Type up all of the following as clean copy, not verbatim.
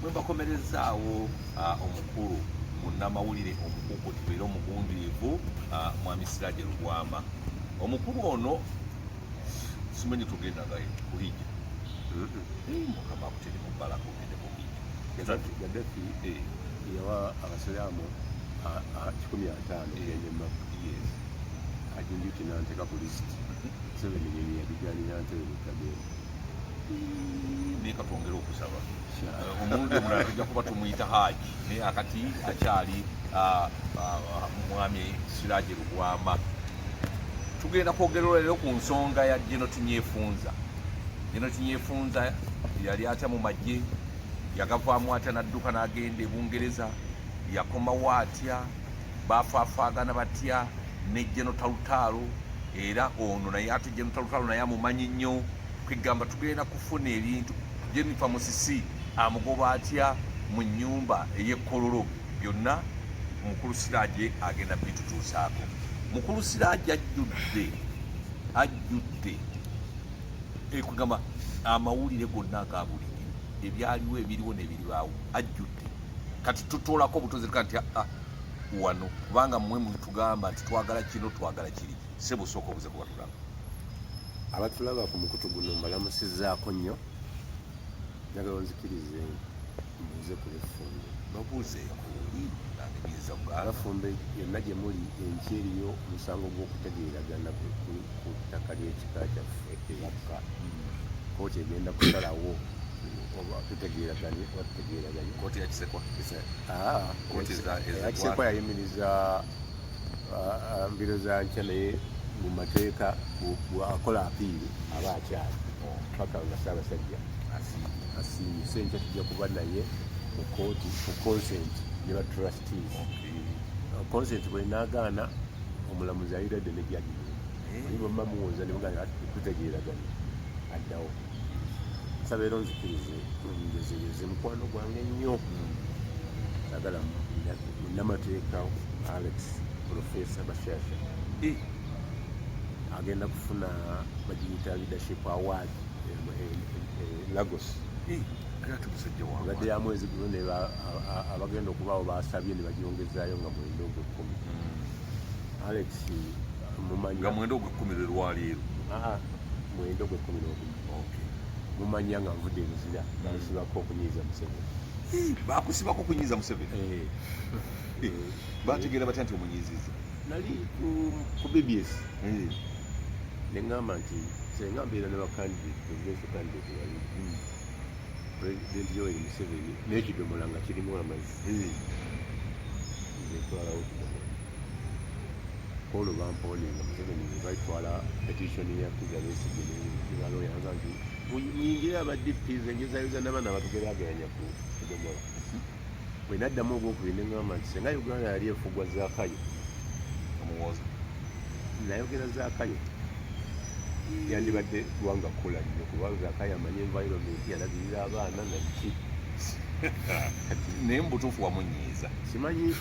mwe bakomerezaawo omukulu munnamawulire omukukutu era omugundirivu mwami Siraje Lugwama. Omukulu ono simanyi tugenda nga kulijja mukama akuteri mu bbala kugende mubijja Gaddafi yawa abasiraamu 150 ajinduki n'anteeka ku lisiti 7 yabiganira ntebe mukagenda naye katwongere okusaba omulundi omulala tujja kuba tumuyita Haaji naye akati akyali mwami Siraje Lugwama. Tugenda kwogerera leero ku nsonga ya General Tinyefunza. General Tinyefunza yali atya mu magye, yagavaamu atya n'adduka n'agenda e Bungereza, yakomawo atya, bafaafaagana batya ne General Olutalo, era ono naye ate General Olutalo naye amumanyi nnyo. Kwegamba tugenda kufuna ebintu Jennifer Musisi amugoba atya mu nnyumba ey'ekkololo, byonna Mukulu Siraje agenda bitutuusaako. Mukulu Siraje ajjudde kwegamba amawulire gonna aga buli ebyaliwo ebiriwo n'ebiribaawo ajjudde. Kati tutoolako obutozi nti wano kubanga mmwe mutugamba nti twagala kino twagala kiri, sebusooka obuze kuba tulaba. Abatulaba ku mukutu guno mbalamusizzaako nnyo, njagala onzikirize mbuuze ku lefumbe. Babuuzeeko abafumbe yonna gye muli enki eriyo omusango gw'okutegeeragana ku ttaka ly'ekika kyaffe ewakka. Kooti egenda kusalawo tutegeeraganye watutegeeraganye. Kooti ya Kisekwa Kisekwa yayimiriza mbiro za nkya naye mu mateeka bw'akola apiiri aba akyali paka nga Ssaabasajja asiimye. Senkya tujja kuba naye mu kooti ku consent ne ba trustees. Consent bwe naagaana omulamuzi Ayogedde ne jjaji naye bwe muwuuza ne mugamba tutegeeraganye addawo. Nsaba era onzikirize ngezeyoze mukwano gwange nnyo. Sagala munnamateeka Alex Professor Bashasha agenda kufuna bagiyita leadership award Lagos. Badde ya mwezi guno ne abagenda okubaawo basabye ne bagyongezaayo nga mwenda ogw'ekkumi. Alex mumanya nga mwenda ogw'ekkumi lwe lwaleero. Mwenda ogw'ekkumi n'ogumu mumanya nga nvudde emizira bansibako okunyiiza Museveni. Bakusibako okunyiiza Museveni? Bategeera batya nti omunyiiziza? Nali ku BBS ne ngamba nti senga mbeera ne bakandidate presidential candidate wali President Yoweri Museveni n'ekidomola nga kirimu amazzi netwalawo kidomola kolo bamponinga Museveni baitwala petition ya Kizalesi nebaloyanga nti muyingire abadipis engezayoza n'abaana batugeraageranya ku kidomola. Bwe naddamu ogwokubiri ne ngamba nti senga Uganda yali efugwa Zaakayo omuwooza nayogera Zaakayo yandibadde lwanga kkola nnyo kubanga Zaakayo amanyi environment yalabirira abaana naki naye mubutuufu wamunyiiza simanyi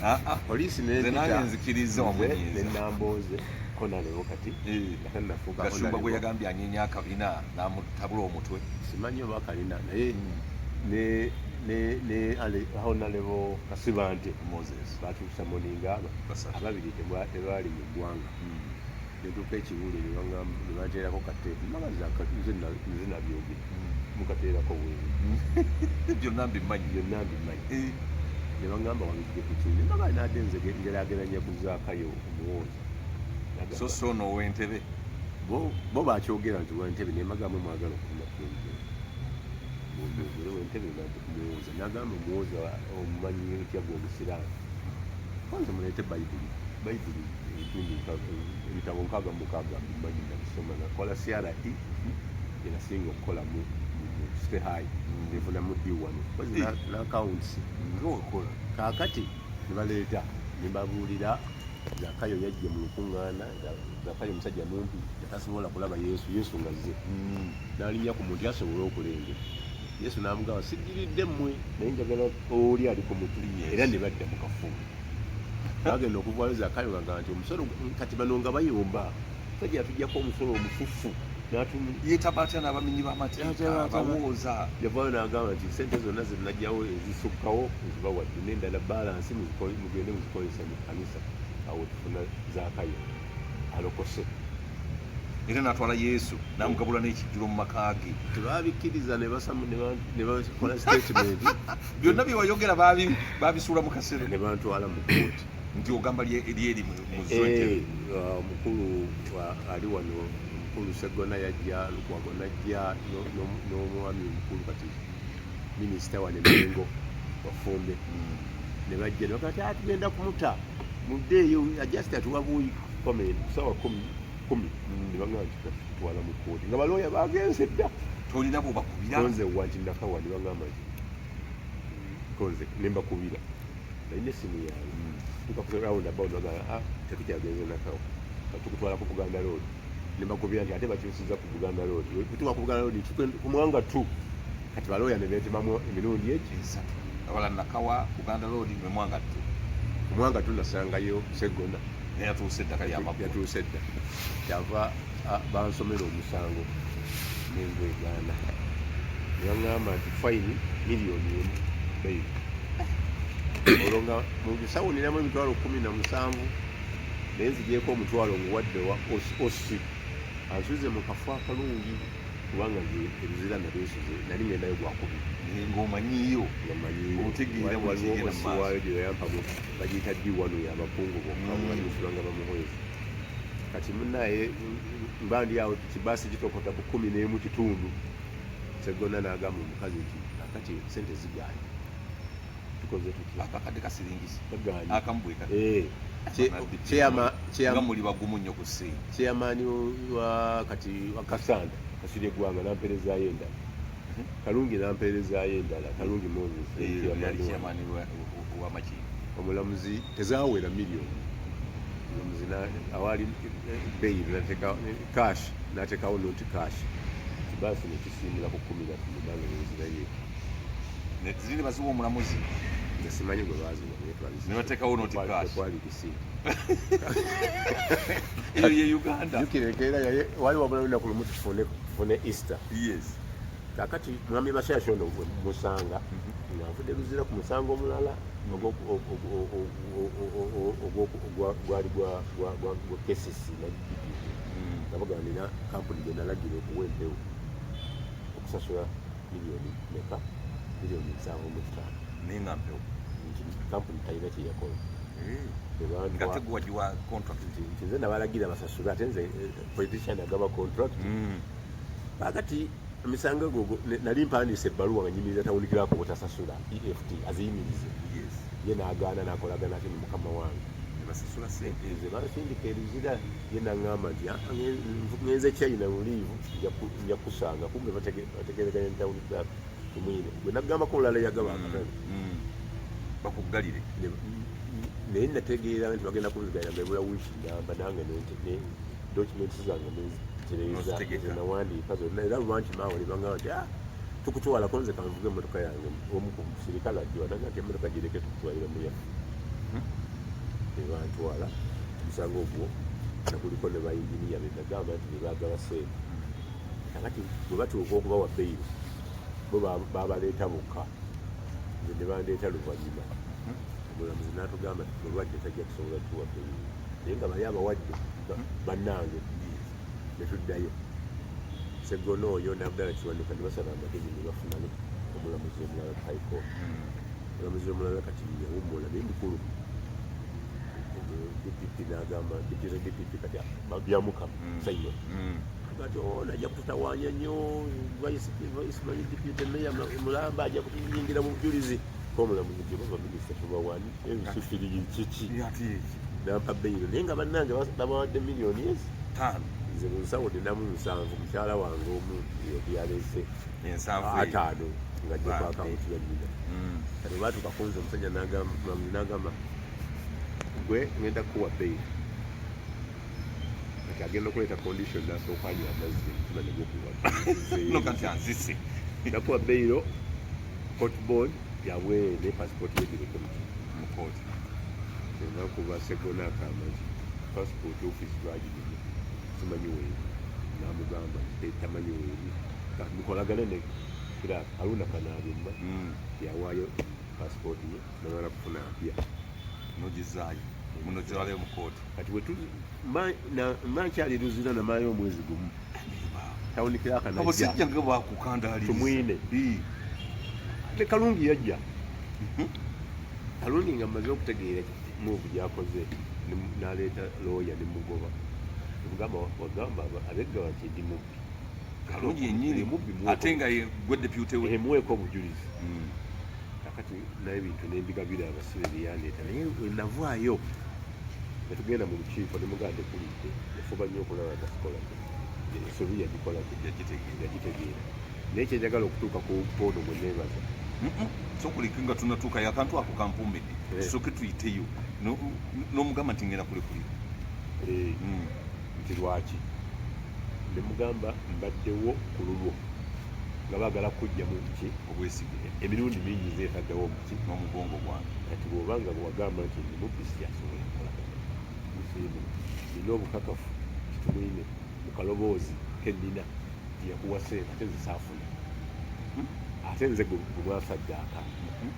poliisi nange nzikiriza wamunyiiza nenambooze ko nalewo kati Gashumba gwe yagambye anyeenya akabina n'amutabula omutwe simanyi oba kalina naye aho nalevo Kasibante Moses batuusa moninga ababiri tebaali mu ggwanga netuuka ekibuule ne banteerako kateefu nze nabyogera mukateerako bwe byonna mbimanyi ne bagamba wabijje ku kindi nabaali nadde nze ngerageranya ku Zaakayo omuwooza so n'ow'Entebe bo bakyogera nti w'Entebe naye magambo mwagala okufuna pulezidenti mumbegere w'Entebe kumuwooza nagamba omuwooza omumanyi otya gw'omusiraamu kwanza muleete bayibuli ebitabo 66 mbimanyi nabisoma nakola CRE yenasinga okukola mu Stehai nefunamu D1 n'accounts ng'okola kaakati ne baleeta ne babuulira Zaakayo yajja mu lukuŋŋaana. Zaakayo musajja mumpi yatasobola kulaba Yesu ng'azze n'alinnya ku muntu asobole okulengera. Yesu n'amugamba sigiridde mmwe naye njagala oli ali ku mutwe era ne badda mu kafubo. Bagenda okuvaayo Zaakayo ng'agamba nti omusolo kati bano nga bayomba musajja atuggyako omusolo omufufu yeetaba atya n'abamenyi b'amateeka abawooza yavaayo n'agamba nti sente zonna zenajjawo ezisukkawo nzibawadde n'endala balansi mugende muzikozesa mu kkanisa awo tufuna zaakayo alokose era n'atwala yesu n'amugabula n'ekijjulo mu maka ge tebabikkiriza ne bakola statement byonna bye wayogera baabisuula mu kasero ne bantwala mu kooti nti ogamba lyeri muzonje omukulu ali wano omukulu Segona yajja Lukwago najja n'omwami omukulu kati minisita wane Mengo wafumbe ne bajja ne bakati tugenda kumuta muddeeyo ajasita atuwabuuyi comment sawa 10 ne bangamba nti tutwala mu kooti nga balooya bagenze dda tolina bwobakubira konze wanti nakawa ne bangamba nti konze ne mbakubira nalina essimu yawe tukakurawundabawundi bagamba tekukyagenze nakawa katukutwala ku Buganda Road ne mbakubira nti ate bakyusiza ku Buganda Road tutuba ku Buganda Road ku Mwanga 2 kati balooya ne beetemamu emirundi esatu abala nakawa Buganda Road ne Mwanga 2 ku Mwanga 2 nasangayo Segona yatuuse eddaka ly'amagulu yatuuse dda kyava bansomera omusango n'engwegaana ne baŋŋamba nti fayini miliyoni emu beyi olwo nga mugisawuniramu emitwalo 17 naye nzigyeko omutwalo nguwadde wa osi ansuze mu kafo akalungi kubanga ebizira nabyesuze nali ngendayo gwakubiri ng'omanyiyo otegeeramusiwayo gye yayampamu bagiyita D1 yabakungu bokka balimusulanga bamuhwezi kati munaye mba ndi awo kibaasi kitokota ku 11 kitundu Segona n'agamba omukazi nti akati sente zigaanye tukoze tutya akakadde kasiringisi kagaanye akambweka nga muli bagumu nnyo ku ssente chairman wa kati wa Kasanda Kasirye Gwanga nampeerezaayo endala Kalungi nampeerezaayo endala Kalungi Moses chairman w'amakiiko omulamuzi tezaawera miliyoni omulamuzi awali bail cash n'ateekawo noti cash kibaasi ne kisiimira ku 10 nange nenzirayo ziri baziwa omulamuzi nga simanyi gwe baziwa ne bateekawo noti cash kwali kisiima eyo ye Uganda yukirekeera wali wabula lunaku lumu tufune Easter yes kakati mwami Bashaasha ono musanga ng'anfudde luzira ku musango omulala gwali gwa kesisi nabagaa nina kampuni gye nalagira okuwa empewo okusasula miliyoni meka miliyoni 7.5 naye nga mpewo nti kampuni talina kyeyakola nga teguwagiwa contract nti nze nabalagira basasula ate nze politician agaba contract kakati emisango egwo nali mpandiisa ebbaluwa nga nyimiriza tawulikirako butasasula EFT aziyimirize ye n'agaana n'akolagana ate ne mukama wange basasula sente ze bansindika eruzira ye n'aŋŋamba nti ngenze China mu liivu nja kusanga kumbe bategereganya ntawulikira kumwine gwe naggambako olulala yagaba akatale bakuggalire naye nategeera nti bagenda kunziganya nga ebula wiiki ngamba nange documents zange nezitereza nawandiika zonna era lwanti maawe ne baŋŋamba nti tukutwalako nze kanvuga emmotoka yange omu ku sirikale ajjiwa naga nti emmotoka gireke tukutwalire muyaffe nebantwala omusango ogwo nakuliko ne bayinginiya benagamba nti nebagaba sente kakati bwe batuuka okubawa beyiro bo babaleeta bokka nze ne bandeeta luvannyuma omulamuzi n'atugamba nti mulwadde tajja kusobola tuwa beyiro naye nga bali abawadde bannange netuddayo Segona oyo n'Abdala Kiwanuka ne basala amagezi ne bafuna omulamuzi omulala ku high court omulamuzi omulala kati yawummula naye mukulu DPP n'agamba DPP kati byamukama Simon kati najja kututawaanya nnyo Ismail Deputy Mayor Mulamba ajja kutuyingira mu bujulizi k'omulamuzi gye bava minisita tubawani ebisufirigi kiki nampa beyiro naye nga bannange babawadde miliyoni 5 nze mu nsawo ninamu 7 mukyala wange omu yalese 5 nga jjeko akawunti ya nnyina kati baatuuka kunze omusajja n'agamba gwe ngenda kukuwa beyiro kati agenda okuleeta condition nasooka anywa amazzi tuna negwokuwakati nakuwa beyiro cotbord yabwere ne passport yedireke mu kooti nakuba Segona akamba nti passport office lwagirimu simanyi weeri n'amugamba tamanyi weeri mukolagane ne kira Haruna Kanaabimba yawaayo passport ye namala kufuna mpya nogizaayo muno gyolayo mu kooti kati mankyali luzira namaayo omwezi gumu tawunikira abasajja nga bakukandaaliriza tumwine ne Kalungi yajja Kalungi nga mmaze okutegeera muvu gyakoze n'aleeta looya ne mugoba wagamba abegga bati ndi mubbi Kalungi yennyini ate nga gwe depute we emuweeko obujulizi kakati naye bintu n'embigabira abasibe byeyandeeta naye wenavaayo netugenda mu lukiiko nemugande kulidde yafuba nnyo okulaba nga sikolade ensobi yagikolade yagitegeera naye kyenjagala okutuuka ku poono mwe neebaza sokulika nga tunatuuka yakantu ako kampumbedde tusooke tuyiteyo n'omugamba nti ngenda kulekulira nti lwaki nemugamba mbaddewo ku lulwo nga baagala kujjamu ki obwesige emirundi mingi zeetaddewo muki n'omugongo gwange kati bw'obanga bwagamba nti ndi mubisi asobola okukolagana musiimu nina obukakafu kitumwine mu kaloboozi kennina yakuwase ate zisaafuna ate nze gumwasaddaaka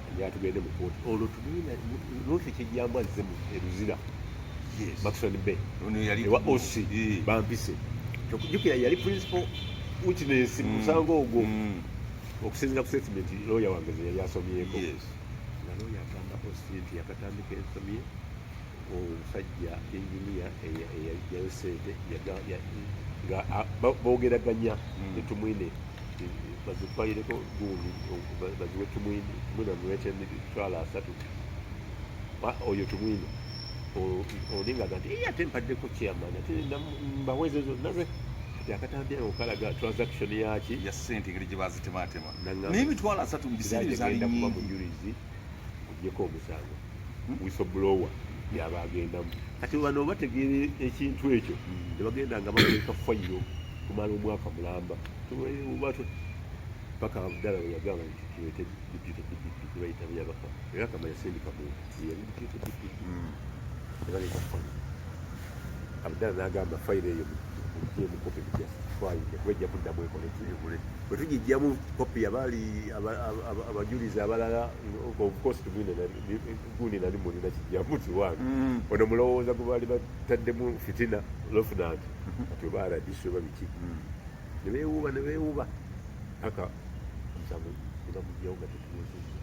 ajaa tugende mu kooti olwo tumwine lwoffe kyejjambu azzemu eruzira Maxon Bay ewa osi bampise okujjukira yali principal witness mu musango ogwo okusinzira ku statement looya wange ze yali asomyeko nga looya agamba osi nti yakatandika ensomye omusajja engineer eyalijayo sente nga boogeraganya ne tumwine bazitwalireko gundi baziwe tumwine amuleeta emitwalo 3 oyo tumwine olingaga nti ate mpaddeko chairman ate mbaweezezo naze kati akatambira okalaga transaction yaki ya ssente engeri gye bazitematema naye emitwalo 3 mu biseera byali kuba mujulizi ogyeko omusango whistleblower yaba agendamu kati bano bategeera ekintu ekyo tebagenda nga bateeka fayiro kumala omwaka mulamba paka abdala yagamba nti kiwete dipite bayita byabaka era kamanya sindika muntu yali dipite tebaleeta fayiro abdala n'agamba fayiro eyo mugiemu kopi twayinde kubajja kuddamu ekolekibule bwe tugijjamu kopi abaali abajulizi abalala ofcourse gundi nali mulina kijjamu tiwange ono mulowooza gwe baali bataddemu fitina lofnant kati oba aradisi oba biki ne beewuuba paka omusango nebamugjawo nga tetuwezezza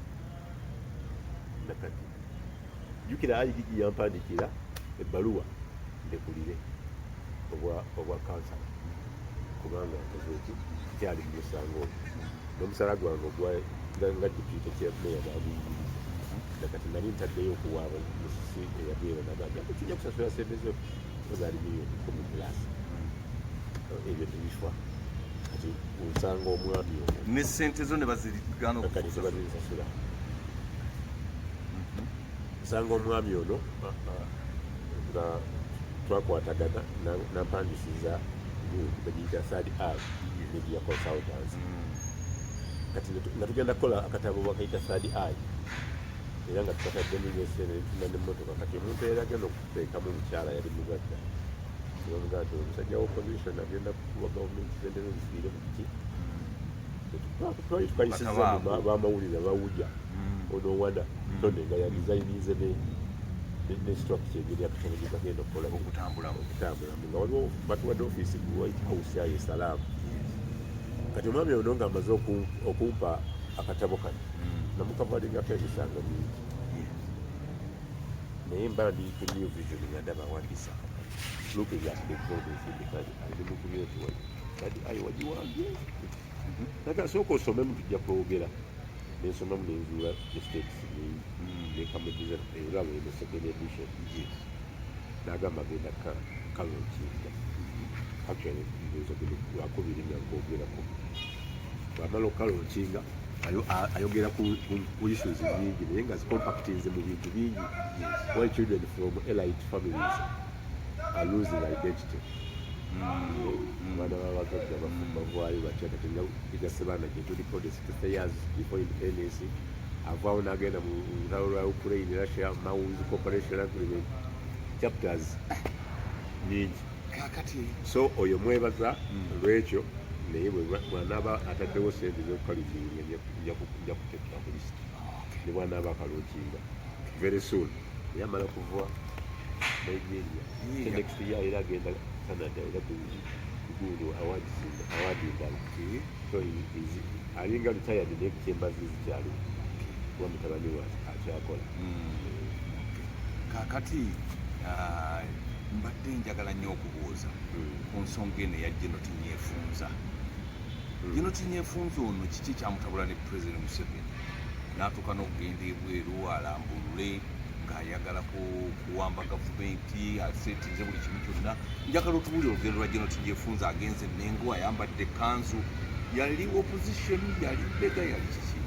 nakati jjukira ayigigi yampandikira ebbaluwa ndekulire obwa kansa kubanga nkozeki kyali mu musango n'omusala gwange ogwa nga dipute kyemeya naguyimiriza nakati nali ntaddeyo okuwaaba musisi eyabeera naganja kijja kusasula sente zo ozaali miliyoni 10 plus ebyo tebifwa kati omusanga omwami ogwo ne sente zo ne bazirigana okuzisasula nsanga omwami ono nga twakwatagana nampandisiza bagiyita third eye media consultants kati nga tugenda kukola akatabo bakayita third eye era nga tukataddemu nesene ntuna nemmotoka kati omuntu era agenda okuteekamu omukyala yali mugagga bamugaa nti omusajja wa opposition agenda kuwa gavumenti sente zisiire mu kiki twali tukayisiza bamawulire bawuja onowada tone nga yadisayinize ne structure engeri akatabo gye bagenda okukola okutambulamu nga waliwo batuwadde ofiisi ku White House ayo esalaamu kati omwami ono nga amaze okumpa akatabo kano namukavaligako emisanga mingi naye mba ndi ku New Vision nga ndaba awandiisa looking at the progress in the country ali mu community way kati ayo wagiwambye naga sooka osomemu tujja kwogera nensomemu nenzuula estates nekamugiza eraba eno second edition nagamba genda kalonkinga actually ndoza guno gwakubiri nga nkogerako bwamala okalonkinga ayogera ku issues nyingi naye nga zicompactinze mu bintu bingi why children from elite families are losing identity abaana babagagga bavaayo batya kati nga igasebaana gye tuliko the 60 years before independence avaawo n'agenda mu lutalo lwa Ukraine Russia Mauzi Corporation Agreement chapters nyingi kakati so oyo mwebaza olwekyo naye bwanaaba ataddewo sente z'okukalukinga nja kutekera ku lisiti ne bwanaaba akalookinga very soon naye amala kuva Nigeria next year era agenda Canada era kuguudo awadi endala so alinga retired naye kyembazi zikyaliwo kuba mutabani we akyakola kakati mbadde njagala nnyo okubuuza ku nsonga eno eya Geno Tinyeefunza. Geno Tinyeefunza ono kiki kyamutabula ne President Museveni n'atuuka n'okugenda ebweru alambulule ng'ayagala kuwamba gavumenti asetinze buli kimu kyonna. Njagala otubuulire olugendo lwa Geno Tinyeefunza agenze e Mengo ayambadde kanzu, yali opposition, yali bega, yali kiki?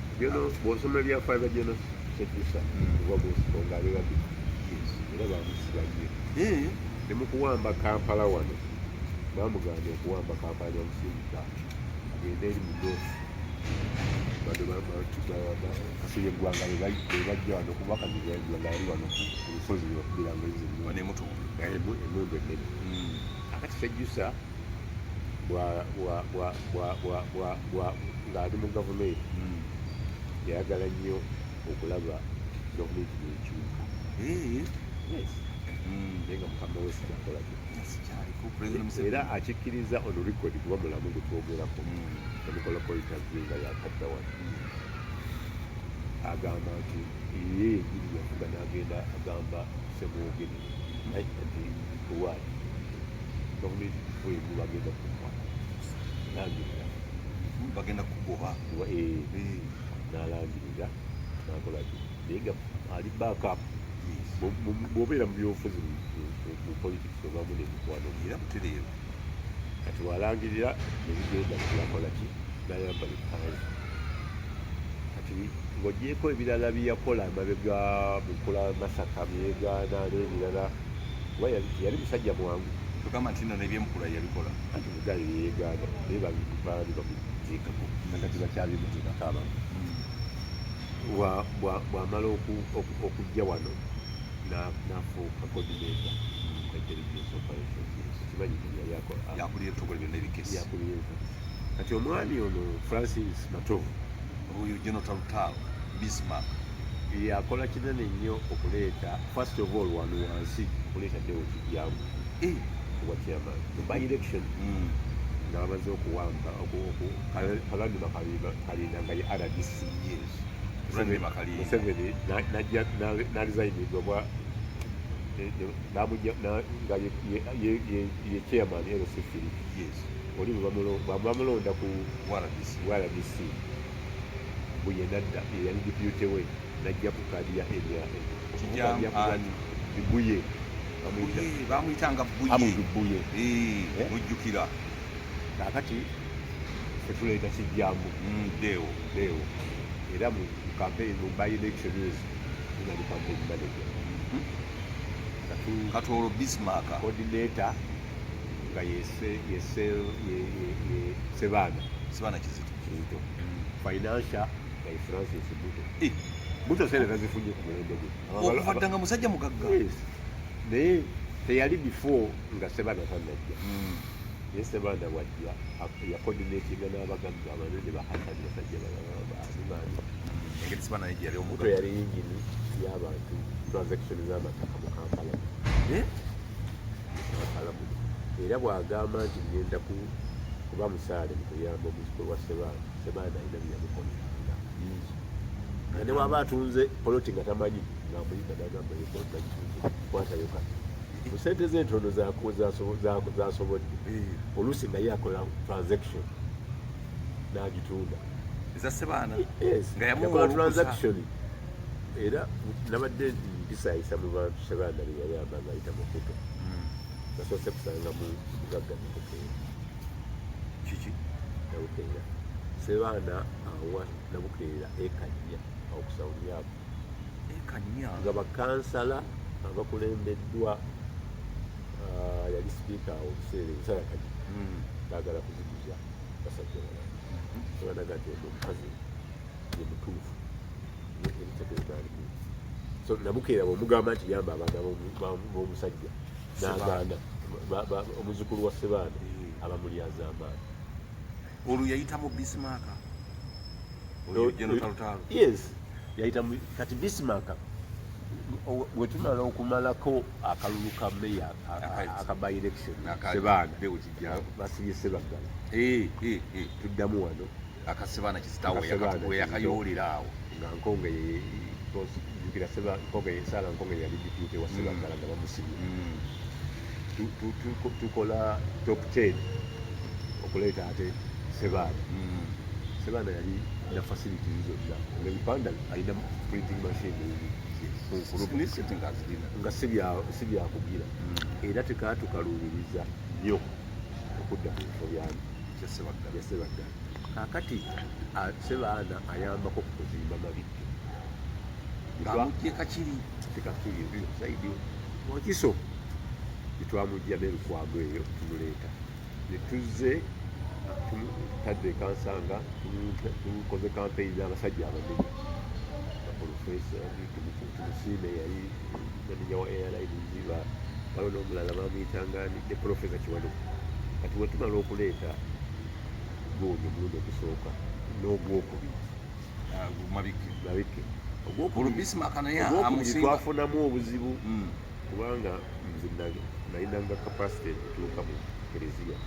Bw'osoma ebyafaayo bya Geno Ssejusa kuba munsiko ng'abeera era bamusiba nnyo ne mu kuwamba Kampala wano bamugambye okuwamba Kampala nyamusindika agende eri mu North kasiye eggwanga bebajja wano kubakazibwa eggwanga yali wano ku lusozi lwakubiranga emundu ennene. Akati Ssejusa ng'ali mu gavumenti yayagala nnyo okulaba gavumenti n'ekyuka naye nga mukama we sijakolaki era akikkiriza on record kuba mulamu gwetwogerako emukolako interview nga yakadda wano agamba nti ye egiri yavuga n'agenda agamba Semwogeni nti owali gavumenti emu bagenda kukwata nangirira bagenda kugoba n'alangirira nakolaki naye nga ali backup bw'obeera mu byobufuzi mu politics obamu n'emikwano era butereevu kati walangirira nebigenda kulakolaki nayambala ekkanzu kati ng'ogyeko ebirala byeyakola amabega mukola Masaka byegaana n'ebirala kuba yali musajja mwangu tugamba nti nno nebyemukula yabikola anti mugaali byeyegaana naye baali bamuteekako nakati bakyabimuteekako abamu bw'amala okujja wano n'afuuka coordinator intelligence operations kimanyi yali yakulira ebitongole byonna ebikesi yakulira kati omwami ono Francis Matovu oyo General Olutalo Bismarck yakola kinene nnyo okuleeta first of all wano wansi okuleeta ddewo kijyangu kuba chairman mu by election ng'amaze okuwamba Kalandi Makalinda nga ye RDC Museveni n'alizayinidwa nga ye chairman LC3 oli bamulonda ku RDC buye nadda yali deputy we najja ku kadi ya Buye bamuyitanga Buye mujjukira kakati fetuleeta kijjangu Deo era mu campaign mu by election nali campaign manager Katolo Bismarck coordinator nga Sebana Kizito financial by Francis Buto sene tazifunye ku mulembe gwe okuvaddanga musajja mugagga naye teyali before nga Sebana tannajja naye Sebana wajja yacoordinatinga n'abagagga abanene bahasani basajja balabaazimaani engeri Sebana yali Buto yali yingini y'abantu transaction z'amataka mu Kampala era bw'agamba nti ngenda kuba musaale mu kuyamba omuziko gwa Sebana alina byeyamukolanga nga ne waba atunze poloti nga tamanyi ng'amuyita n'agamba nagitunze kwatayo kati mu sente ze entono zasobodde oluusi nga ye akola transaction n'agitunda eza Sebana nga yakola transaction era nabadde mpisayisa mu bantu Sebana bye yayamba ng'ayita Mukuto nasoose kusanga mu bugagga Nabukeera kiki Nabukeera Sebana awa Nabukeera ekanya okusawuliraako ekanya nga bakansala abakulembeddwa yali sipiika awo kiseera Nsalankanya baagala kuziguza basajja balala abanaga nti omukazi ye mutuufu so Nabukeera bw'omugamba nti yamba abaana b'omusajja n'agaana omuzukulu wa Ssebaana abamulyaza amaanyi. Olwo yayita mu Bismarck. Olwo Olutalo. Yes, yayita kati Bismarck bwe tumala okumalako akalulu ka meya aka by election Ssebaana basibye Ssebaggala. Tuddamu wano Akasebaana kisitawo yakayolera awo nga Nkonge jukira Nkonge Sala Nkonge yali deputy wa Ssebaggala nga bamusibye. Tukola top 10 okuleeta ate Ssebaana. Ssebaana yali na facilities zonna ng'ebipanda alina printing machine nga si byakugira era tekatukaluubiriza nnyo okudda ku bifo bya Ssebaggala. Kaakati Ssebaana ayambako ku kuzimba Mabikki ng'amugye kakiri saidi Wakiso gyetwamugya n'ebikwago eyo tumuleeta ne tuzze tadde kansanga tukoze campaign n'abasajja abanene baprofesa tumusiime yali manager wa airlines waliwo n'omulala bamuyitanga ne profesa Kiwanuka. Kati bwe tumala okuleeta gundi omulundi ogusooka n'ogwokubiri Mabikki ogwokubiri twafunamu obuzibu kubanga nze nalinanga capacity etuuka mu kereziya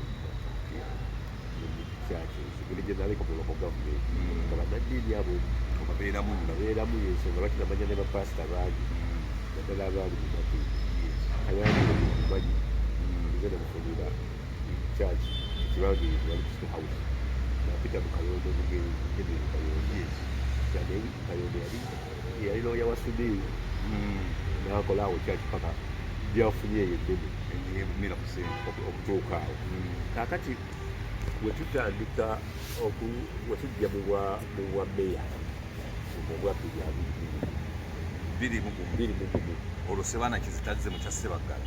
general local government nga bannaddiini abo babeeramu yensonga bakinamanya ne bapasita bangi naddala abaali mu maddiini kayangire mumanyi nze namufunira church ekibangirizi wali Kristo house napita mu Kayondo mugeri Henry Kayondo yali looya wa Sudiru nakola awo church paka byafunye eyo eddene okutuuka awo. Kaakati wetutandika wetujja mu bwa meya mu bwa 2021 olwo Ssebaana kizitazze mu kya Ssebaggala.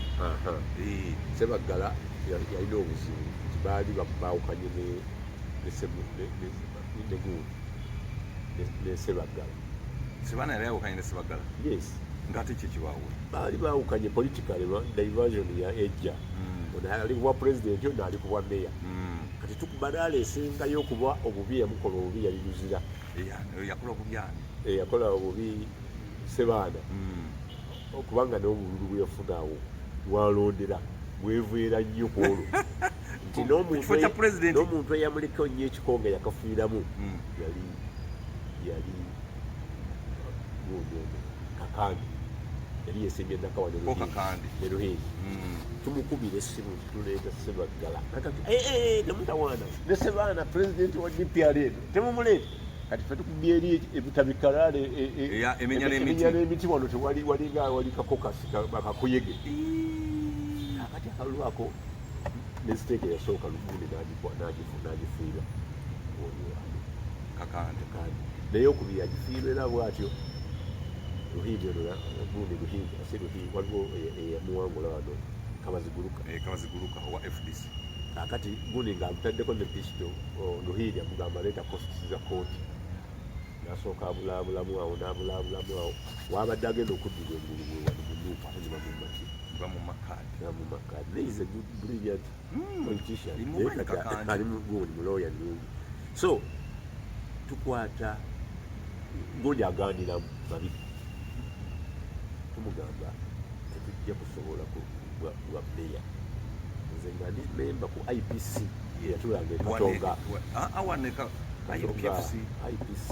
Ssebaggala yalina obuzibu nti baali baawukanye ne Ssebaggala. Ssebaana yali awukanye ne Ssebaggala? Yes. Ng'ate kye kibaawula? Baali baawukanye political diversion ya ejja. Ono ali ku bwa president ono ali ku bwa meya. Kati tukubadaala esingayo okuba obubi yamukola obubi yali Luzira. Yakola obubi ani? Yakola obubi Ssebaana. Okubanga n'obululu bweyafuna awo bwalondera bwevuira nnyo ku olwo nti n'omuntu eyamuliko nnyo ekikonge yakafiiramu yali Kakandi yali yesembye Nakawano ne Ruhindi. Tumukubira essimu tuleeta Ssebaggala temutawaana ne Ssebaana president wa DPRN temumuleeta. Kati ffe tukubye eri ebitabikalaale emenya n'emiti wano wali kakokasi bakakuyege. Akati akalulu ako nesiteeka eyasooka Lugundi n'agifiirwa Kakandi naye okubiri agifiirwa era bw'atyo Ruhindi Gundi Ruhindi waliwo eyamuwangula wano Kabaziguruka owa FDC. Kakati Gundi ng'amutaddeko ne pisito Ruhindi amugamba leeta kosti za kooti nasooka abulaabulamu awo n'abulaabulamu awo wabadde agenda okuddira engulu wano mu Nuupa mu Makadi. He is a good, brilliant politician. Ali Gundi mulooya nnungi. So tukwata Gundi agandira Mabikki tumugamba tetujja kusobola bwa meya. Nze nga ndi memba ku IPC eyatulanga ekatonga IPC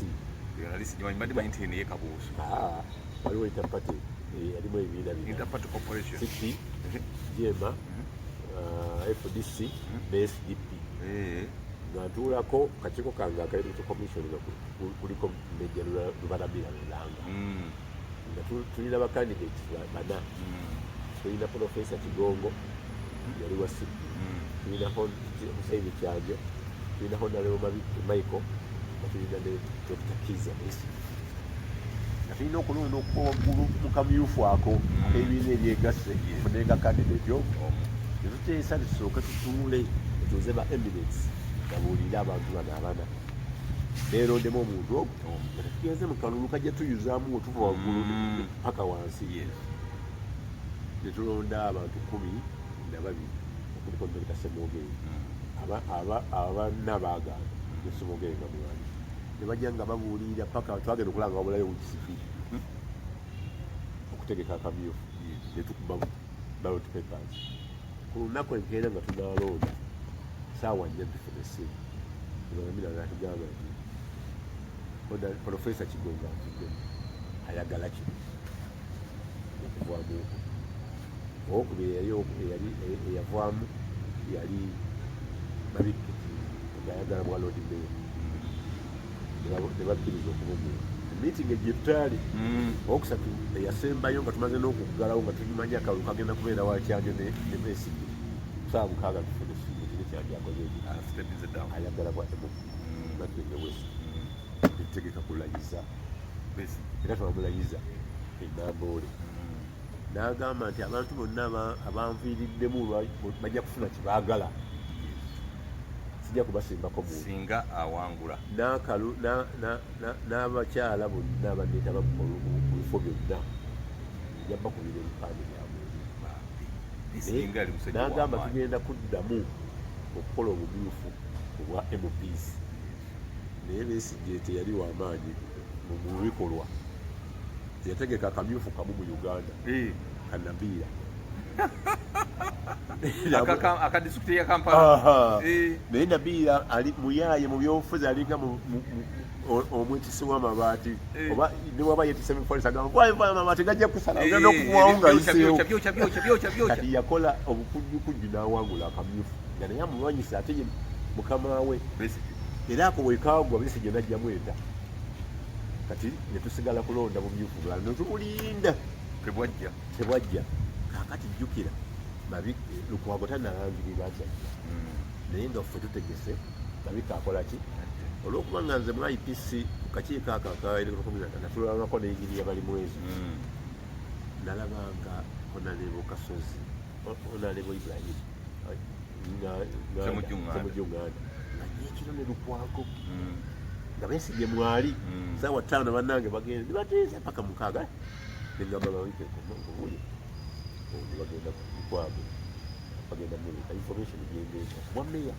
waliwo Interparty yalimu ebibiina bina City Jema FDC ne SDP nga ntuulako kakiiko kange akaelectoral commission nga kuliko Meja Lubaramira Lulanga nga tulina bacandidates bana. Tulina Profesa Kigongo yali wa City, tulina Hussein Kyanjo, tulina Honorable Michael, tulina ne Dr. Kiza Messi. Tulina okulonda okuba waggulu mu kamyufu ako ak'ebibiina ebyegasse kufunenga candidate ogwo. Tetuteesa tusooke tutuule tutuuze ba eminence babuulire abantu bano abana neerondemu omuntu ogwo nga tetugenze mu kalulu kajja tuyuzaamu otuva waggulu paka wansi. Netulonda abantu 10 babiri okuliko Dr. Ssemwogere abana baagana Ssemwogere nga mulwali ne bajja nga babuulirira paka twagenda okulanga wabulayo wikisifi okutegeka akamyufu ne tukuba ballot papers ku lunaku enkeera nga tunaalonda saawa 4 tufuna essimu Olwamira n'atugamba nti Profesa Kigonga atudde ayagala kino okuvaamu owokubiri eyavaamu yali Mabikke ng'ayagala bwa Lord Mayor ne bakkiriza okubugula meeting egyetaali owokusatu eyasembayo nga tumaze n'okuggalawo nga tulimanya akalulu kagenda kubeera wakyanjo ne Besigye saa 6 tufuna essimu kino kyanjo akoze ayagala bwa Mabikke West netutegeka kulayiza era twamulayiza enamboole n'agamba nti abantu bonna abanviiriddemu bajja kufuna kyebaagala sijja kubasimbako singa awangula n'abakyala bonna abaneetaba mu bifo byonna ajja bakubira ebipande byabwe n'agamba tugenda kuddamu okukola obumyufu obwa MPs naye Besigye teyali w'amaanyi mu bikolwa yategeka akamyufu kamu mu Uganda Kanabiira akadisitulikiti ya Kampala naye Nabiira ali muyaaye mu byobufuzi alinga omwetisi w'amabaati oba ne waba yeetise mupolisi agamba kwaiva amabaati gajja kusala ogenda okuwawo nga yiseewo kati yakola obukujjukujju n'awangula akamyufu nga naye amulwanyisa ate ye mukama we era ako bwekaagwa Besigye n'ajjamu enda kati netusigala kulonda bumyufu bulala netubulinda tebwajja kakati jjukira Lukwago tanalangirira akyajja naye nga ffe tutegese Mabikke akola ki olw'okuba nga nze mu IPC mu kakiiko ako natulabangako n'engiri yabalimwezi nalabanga Honorable Kasozi Honorable Ibrahim Semujjunganda nga nyekiro ne Lukwago nga Besigye mwali saawa 5 bannange bagenda nibateeza paka 6 nengamba Mabikke uli bagenda Lukwago bagenda muleka information gyendeeta bwa meya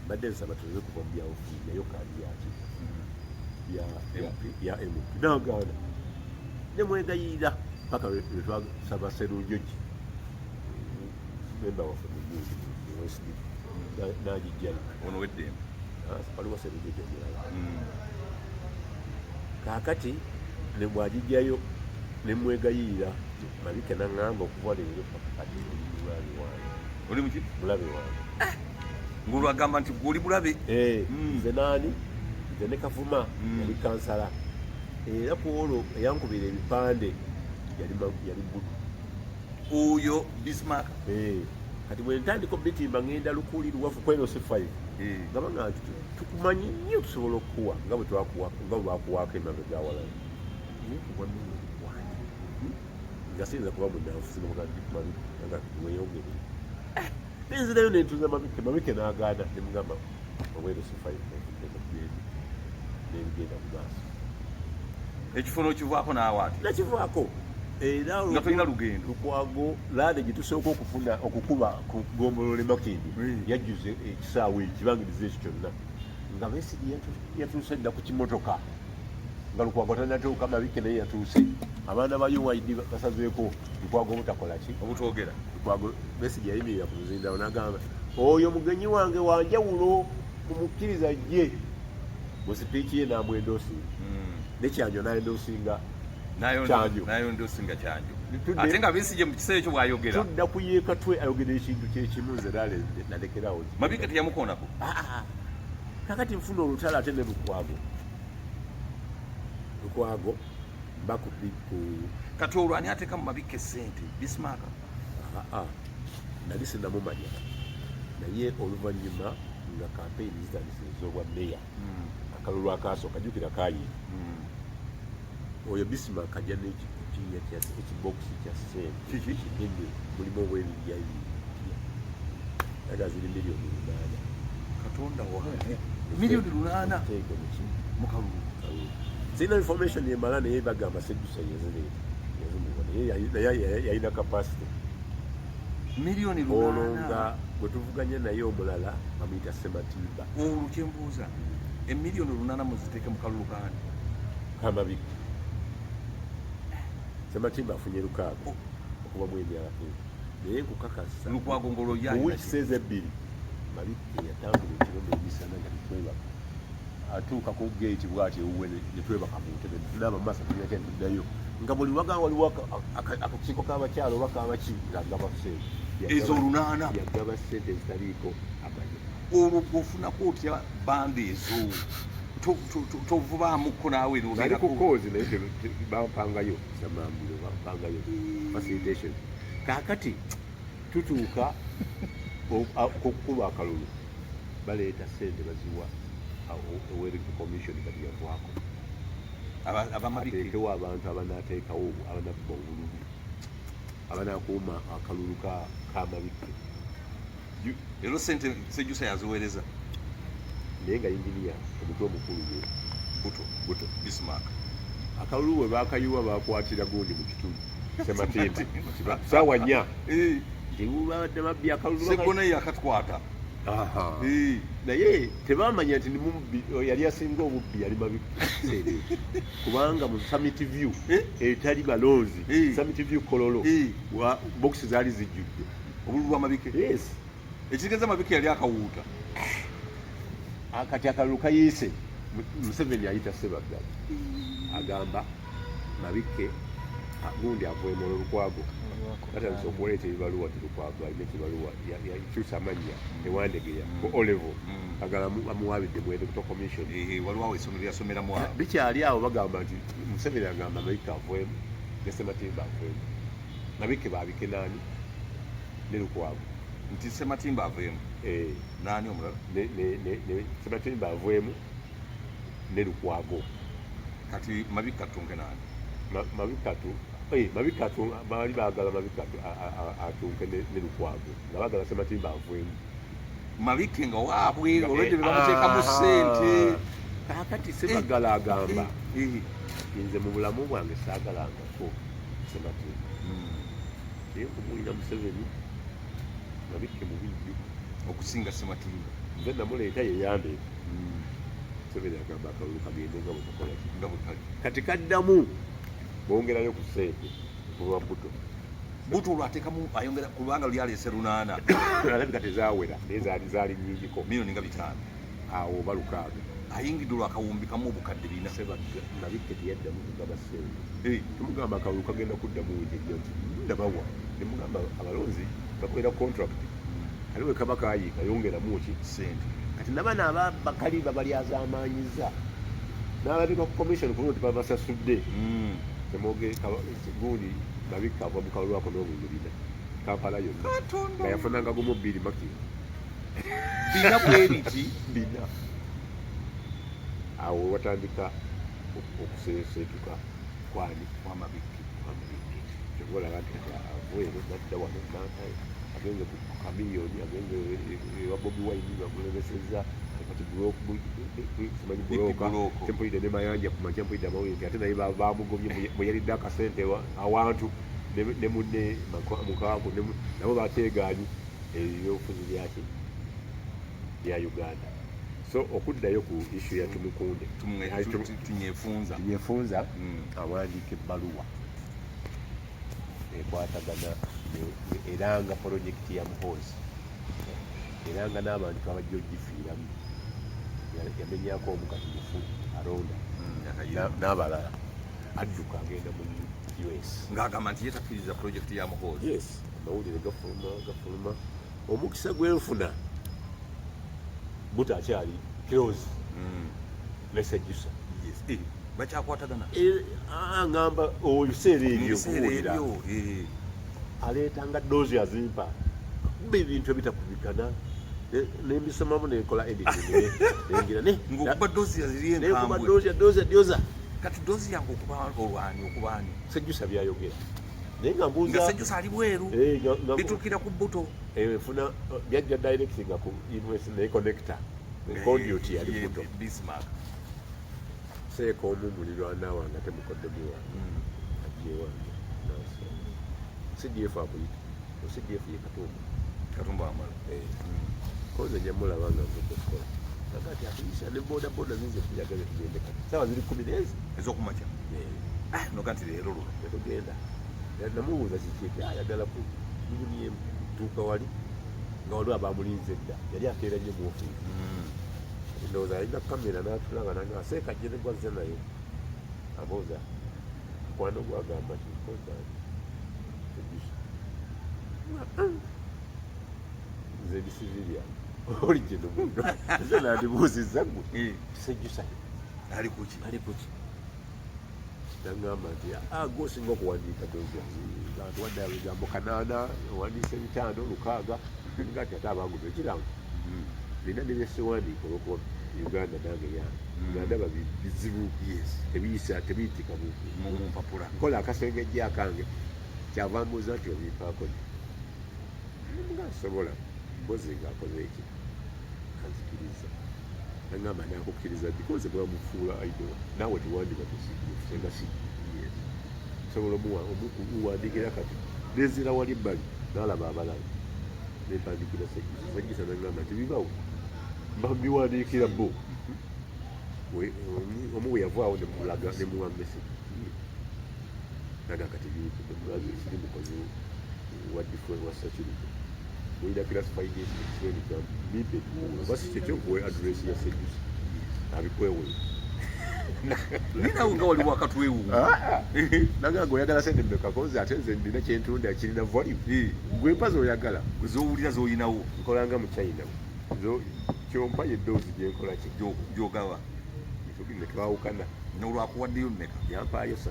badde nsaba tuze kuva mu byaofiisi nayo kaali yaki ya MP nagaana nemwegayirira paka lwetwasaba Sserunjogi memba waffe mu USD n'agijjayo ono weddembe waliwo Sserunjogi omulala kaakati ne bwagijjayo nemwegayirira Mabikke naŋŋamba okuva leero pakati mulabe wange oli muki mulabe wange ng'olwagamba nti gw'oli mulabe nze naani nze ne Kavuma yali kansala era ku olwo eyankubira ebipande yali Buddu oyo Bismarck kati bwe ntandika bitimba ngenda Lukuli Luwafu kwenosi 5 ngaba nga nti tukumanyi nnyo tusobola okukuwa nga bwe bakuwaako emabega awalala nga siyinza kuba munanfusi nga weyongere nenzirayo nentuza Mabikke n'agaana nemugamba obwerosi 5 nebigenda mu maaso ekifuno kivaako n'awaati nakivaako era nga tolina lugendo Lukwago laade gye tusooka okukuba ku Gombolole Makindi yajjuze ekisaawe ekibangiriza ekyo kyonna nga Besigye yatuuse dda ku kimotoka nga Lukwago tanatuuka Mabikke naye yatuuse abaana ba UID basazeeko Lukwago obutakola ki obutwogera Lukwago Besigye yayimirira ku muzindawo n'agamba oyo mugenyi wange wanjawulo mumukkiriza jje mu sipiiki ye n'amwendoosinga nekyanjo n'endoosinga nayo ndosinga kyanjo ate nga Besigye mu kiseera ekyo bw'ayogera tudda kuyeeka twe ayogera ekintu kyekimu nze nalekerawo Mabikke teyamukoonako kakati nfuna olutalo ate ne Lukwago bakubiku kati olwo ani ateeka mu Mabikke ssente Bismarck nali sinnamumanya naye oluvannyuma nga kampeyini zitandise ez'obwa meya akalulu akaasooka jjukira kayi oyo Bismarck ajja n'ekibokisi kya ssente kinene mulimu obw'ebirya aga ziri miliyoni 8 katonda wange miliyoni 8 mu kalulu zirina information emala naye bagamba Ssejusa yazimubona naye yalina capacity miliyoni olonga bwe tuvuganya naye omulala bamuyita Sematimba. Olwo kye mbuuza emiliyoni 800 muziteeke mu kalulu kaani Kamabiki. Sematimba afunye 6 okuva mu emyaka naye nkukakasa Lukwago ngolo mu wiiki seeza 2 Mabiki yatambula ekiro n'emisana nga tetwebaka atuuka ku gate bw'ati ewuwe ne twebaka mu ntebe tulaba mu maaso tulina kye tuddayo nga buli waga waliwo akakiiko k'abakyala oba k'abaki ng'agaba ssente ezo 800 yagaba ssente ezitaliiko amanya. olwo bw'ofunako otya banda ezo tovubaamuko naawe nali ku koozi naye bampangayo samambiro bampangayo facilitation. Kaakati tutuuka kukuba akalulu baleeta ssente baziwa oweriku commission kati yavwako ateekewo abantu abanaateekawo abanakuba obululu abanakuuma akalulu k'amabike. ero sente Ssejusa yaziweereza naye nga yinginiya omutwe omukulu ye buto Bismarck akalulu bwe baakayiwa bakwatira gundi mu kitundu Sematimba saawa 4 ntiwubadde mabbi akalulu segona yakatwata naye tebamanya nti nimubbi yali asinga obubbi yali Mabiki kubanga mu Summit View etali balonzi Summit View kololo bokisi zaali zijjudde obululu bwa Mabiki. Yes, ekitegeeza Mabiki yali akawuuta kati akalulu kayiise Museveni ayita Ssebaggala agamba Mabiki gundi avuye mu Lukwago batandise okuleeta ebibaluwa ti Lukwago alina ekibaluwa yakyusa amannya ewandegeya ku Olevo agala amuwaabidde mu Electoral Commission waliwo awo essomero lyasomeramu awo bikyali awo bagamba nti Museveni agamba Mabiki avuemu ne Sematimba avuemu. Mabiki baabike naani ne Lukwago nti Sematimba avuemu naani omulala Sematimba avuemu ne Lukwago. kati Mabiki atunke naani Mabiki baali baagala Mabiki atunke ne Lukwago nga baagala Sematimba avuemu. Mabiki nga waabwe olwedde bebamuteekamu ssente. Kaakati Ssebaggala agamba nze mu bulamu bwange saagalangako Sematimba naye kumuwulira Museveni Mabiki mubijju okusinga Sematimba nze namuleeta yeyambe Museveni agamba akalulu kagende nga bwekakola nga bwe kali kati kaddamu bongerayo ku ssente kulwa buto olwateekamu ayongera kubanga lyaleese 800 alabika tezaawera naye zaali nnyingiko miliyoni nga 5 awo oba 6 ayingidde olwakawumbi kamu obukadde 4. Mabiki teyaddamu kugaba ssente tumugamba akalulu kagenda kuddamu wejejja nti ndabawa nemugamba abalonzi bakolera contract kali we kaba kayiika yongeramu ki ssente. kati nabana ababakali babalyazaamaanyiza n'ababika ku commission kulungi tibabasasudde temoge gundi Mabiki ava mu kalulu ako n'obuyirina Kampala yonna nga yafunanga gumu 2 maki bina bweriti bina awo watandika okuseeseetuka kwani kwa Mabiki kyobolaba nti avuye nadda wano nantaye agenze ku kamiliyoni agenze ewa Bobi Wine bamulemeseza kati simanyi bulooka tempulidde ne mayanja ku makya mpulidde amawulire nti ate naye bamugomye mweyaridde akasente awantu ne munne mukaaku nabo bateegaanyi ebyobufuzi byaki bya Uganda. So okuddayo ku issue ya tumukunde tunyefunza awandiika ebbaluwa ekwatagana eranga pulojekiti ya Muhoozi eranga n'abantu abajja ogifiiramu yamenyako omukati mufu alonda n'abalala adduka agenda mu US ng'agamba nti yetakkiriza pulojekiti ya Muhoozi. Yes, amawulire gafuluma omukisa gwenfuna buto akyali close ne Ssejusa bakyakwatagana ngamba ebiseera ebyo kuwulira aleetanga doozi azimpa kuba ebintu ebitakubikana nembisomamu nenkola editing ng'okuba doozi yaziri enkambwe doozi kati doozi yange okubaani Ssejusa byayogera naye nga mbuuza nga Ssejusa ali bweru bituukira ku buto efuna byajja direct nga ku university ne connector conduit yali buto Bismarck seeko omu mulirwana wange ate mukoddemu wange ajja ewange CDF akuyita CDF ye Katumba amala koze nyamulaba nga nvudde okukola kakati atuisa ne bodaboda zinze kuyagala tugende kati sawa ziri 10 n'ezi ez'okumakya noga nti leero luno tetugenda namubuuza kiki ayagala kubunie tuuka wali nga waliwo abamulinze dda yali akeera nnyo mu ofiisi ndowooza alina kamera n'atulaba naga seekajje ne gwazza naye abuuza mukwano gwagamba kikoza nze bisivilya oli gino muno nze nandibuuzizza gwe Ssejusa ali kuki nagamba nti gwosinga okuwandiika dozi bantu wadde ebigambo 8 owandiisa 5 6 nga ati ate abanguza ekiranga nina nebyesewandiika olwokuba Uganda nange yange nga ndaba bizibu tebiyitika mu mpapula nkola akasengejje akange kyava mbuuza nti obimpaako nga nsobola mpozi ngaakoze eki kanzikiriza nagamba nakukkiriza because bwamufuula aido naawe tewandika kusenga si sobola omuwandikira kati nezira wali ebbali naalaba abalala nempandikira Ssejusa nagamba nti bibawo mbiwandiikira bo omu we yavaawo nemulaga nemuwa message naga kati mulaga ekiri mukozi wa different wa security mulina classified expenditure mimpe basi kyekyokuwe address ya Ssejusa abikwewe ninawe nga waliwo akatwewunga nagamba oyagala sente mmeka kozi ate nze ndina kyentunda kirina volume gwe mpazi oyagala zowulira zoyinawo nkolanga mu China kyompa yeddoozi gyenkola ki gyogaba netwawukana nolwakuwaddeyo mmeka yampaayo 3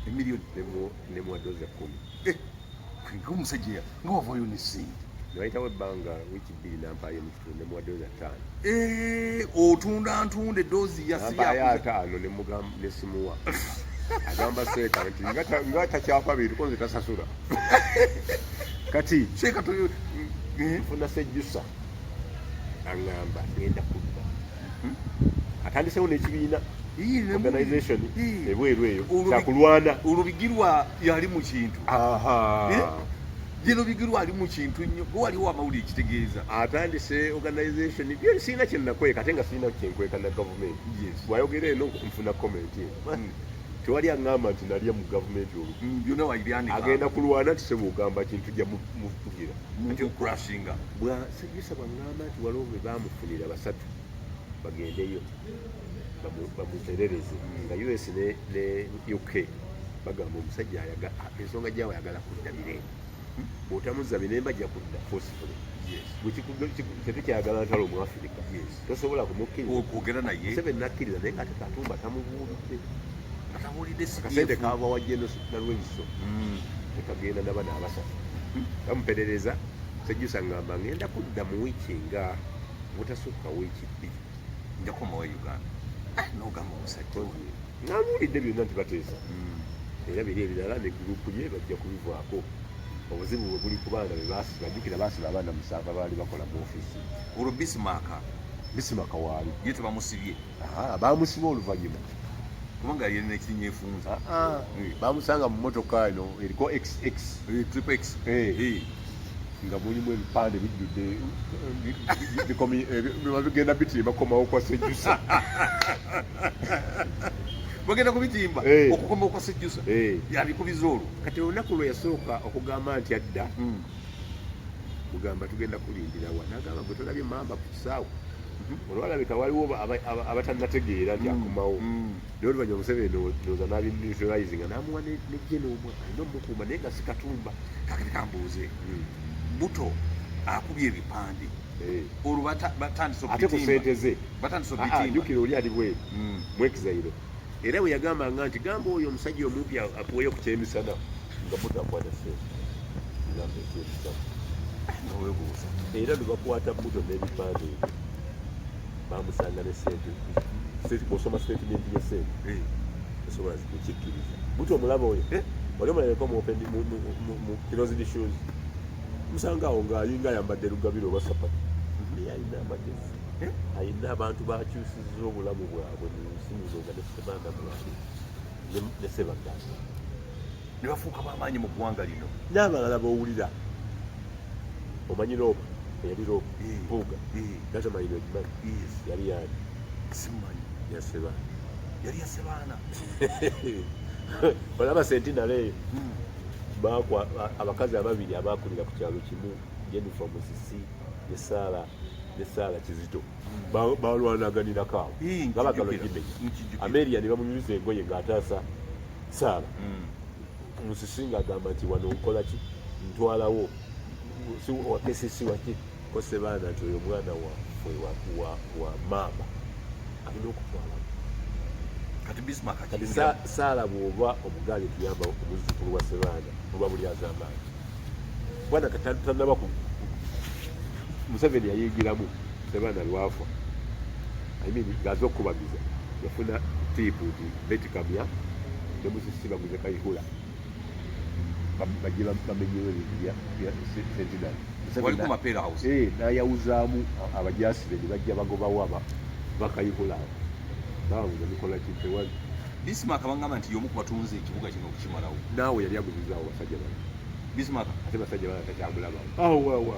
emiliyoni nemuwa doozi 10 ngaomusajja nga wavayo nesente niwayitawo ebbanga wiiki 2 nampaayo mukitundu nemuwa doozi 5 otunda ntunda eddoozi yampaayo 5 nesimuwa agamba seeka nti nga takyapa bintu konze tasasula kati nfuna Ssejusa aŋŋamba ngenda kudda atandisewo n'ekibiina organization ebweru eyo kyakulwana olubigirwa yali mu kintu gino bigirwa ali mu kintu nnyo gwe waliwo amawulire ekitegeeza atandise organization byo sirina kyenakweka ate nga sirina kyenkweka na gavumenti bwayogera eno nfuna komenti tewali aŋŋamba nti nalya mu gavumenti olwo byonna waibyanika agenda kulwana nti sebugamba kintu jja mufugira crashinga Ssejusa bwaŋŋamba nti waliwo bwe bamufunira 3 bagendeyo bamuterereze nga US ne UK bagamba omusajja ensonga gyawe ayagala kudda mirembe bw'otamuzza mirembe ajja kudda forcefully tetukyayagala ntalo mu Africa tosobola kumukkiriza naye Museveni nakkiriza naye nga ate Katumba tamubuulidde akasente kava wa nalwebiso tekagenda nabana abasatu bamuperereza Ssejusa ngamba ngenda kudda mu wiiki nga butasukka wiiki 2 njakomawo Uganda nogamba omusajja namuwulidde byonna nti bateesa era biri ebirala ne gurupu ye bajja kubivaako obuzibu bwe buli ku baana bajjukira baasiba abaana 7 baali bakola mu ofiisi olwo bisimaka waali ye tebamusibye bamusiba oluvannyuma kubanga yali yalina ekinyefunza bamusanga mu motoka eno eriko triple X nga mulimu ebipande bijjudde bigenda bitimba komawo kwa Ssejusa bagenda kubitimba okukomawo kwa Ssejusa yabikubiza olwo kati olunaku lwe yasooka okugamba nti adda mugamba tugenda kulindira wa nagamba gwe tolabye mamba ku kisaawe olwalabika waliwo abatannategeera nti akomawo naye oluvanyuma Museveni ndowooza n'abineutralizinga n'amuwa nejjen'omwa alina omukuuma naye nga si Katumba kakati kambuuze buto akubye ebipande olwo ate ku sente ze jjukira oli ali bweru mwekizayiro era bwe yagambanga nti gamba oyo omusajja omumpi akuweyo ku kyemisana nga buto akwata sente gamba ekyemisana era lwe bakwata buto n'ebipande ebyo bamusanga ne sente bw'osoma statement y'esente osobola kukikkiriza buto omulaba oyo wali omulabeko mu closed shoes musanga awo ng'ayinga ayambadde lugabiro oba sapatu naye alina amagezi alina abantu bakyusizza obulamu bwabwe mu nsi muno nga nesebanda mwali ne sebaganda ne bafuuka b'amaanyi mu ggwanga lino n'abalala bawulira omanyi loopa eyali loopa mpuuga gatamanyi nogimanyi yali yani simanyi yasebaana yali yasebaana olaba sentinale eyo abakazi ababiri abakulira ku kyalo kimu Jennifer Musisi ne Saala Kizito balwanaganirako awo nga bagala ogimenya Amelia ne bamunyuliza engoye ng'ataasa Saala Musisi ng'agamba nti wano nkola ki ntwalawo wakesisi waki ko Sebaana nti oyo mwana waffe wa maama alina okutwalawo kati Bismarck kati Saala bw'oba omugaali tuyamba omuzzukulu wa Sebaana oba buli az'amaanyi bwana katanaba ku Museveni yayingiramu Sebaana lwafa ng'aza okukubagiza yafuna tiipu nti Betty Kamya ne Musisi baguze Kayihura bajje bamenyewo ebintu bya sentinary waliko mapeera house n'ayawuzaamu abajaasire ne bajja bagobawo bakayihula bawamuza mikola kitewali Bismarck bangamba nti y'omu ku batunze ekibuga kino okukimalawo naawe yali aguzizaawo basajja bano Bismarck ate basajja bano takyamulabawo awo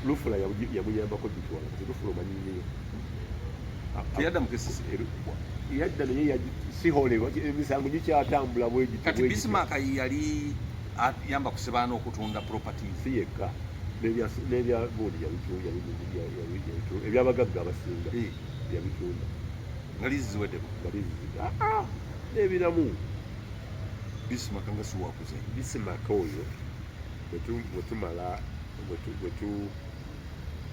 Lufula yamuyambako gitwala kati Lufula omanyineyo teyadda mu kesisi yadda naye siholebwa emisango gikyatambula bwegiti kati Bismarck yali ayamba ku Sebaana okutunda properties si yekka n'ebya bundi ebyabagagga abasinga yabitunda nga lizi ziweddeko n'ebiramu Bismarck nga siwakuze Bismarck oyo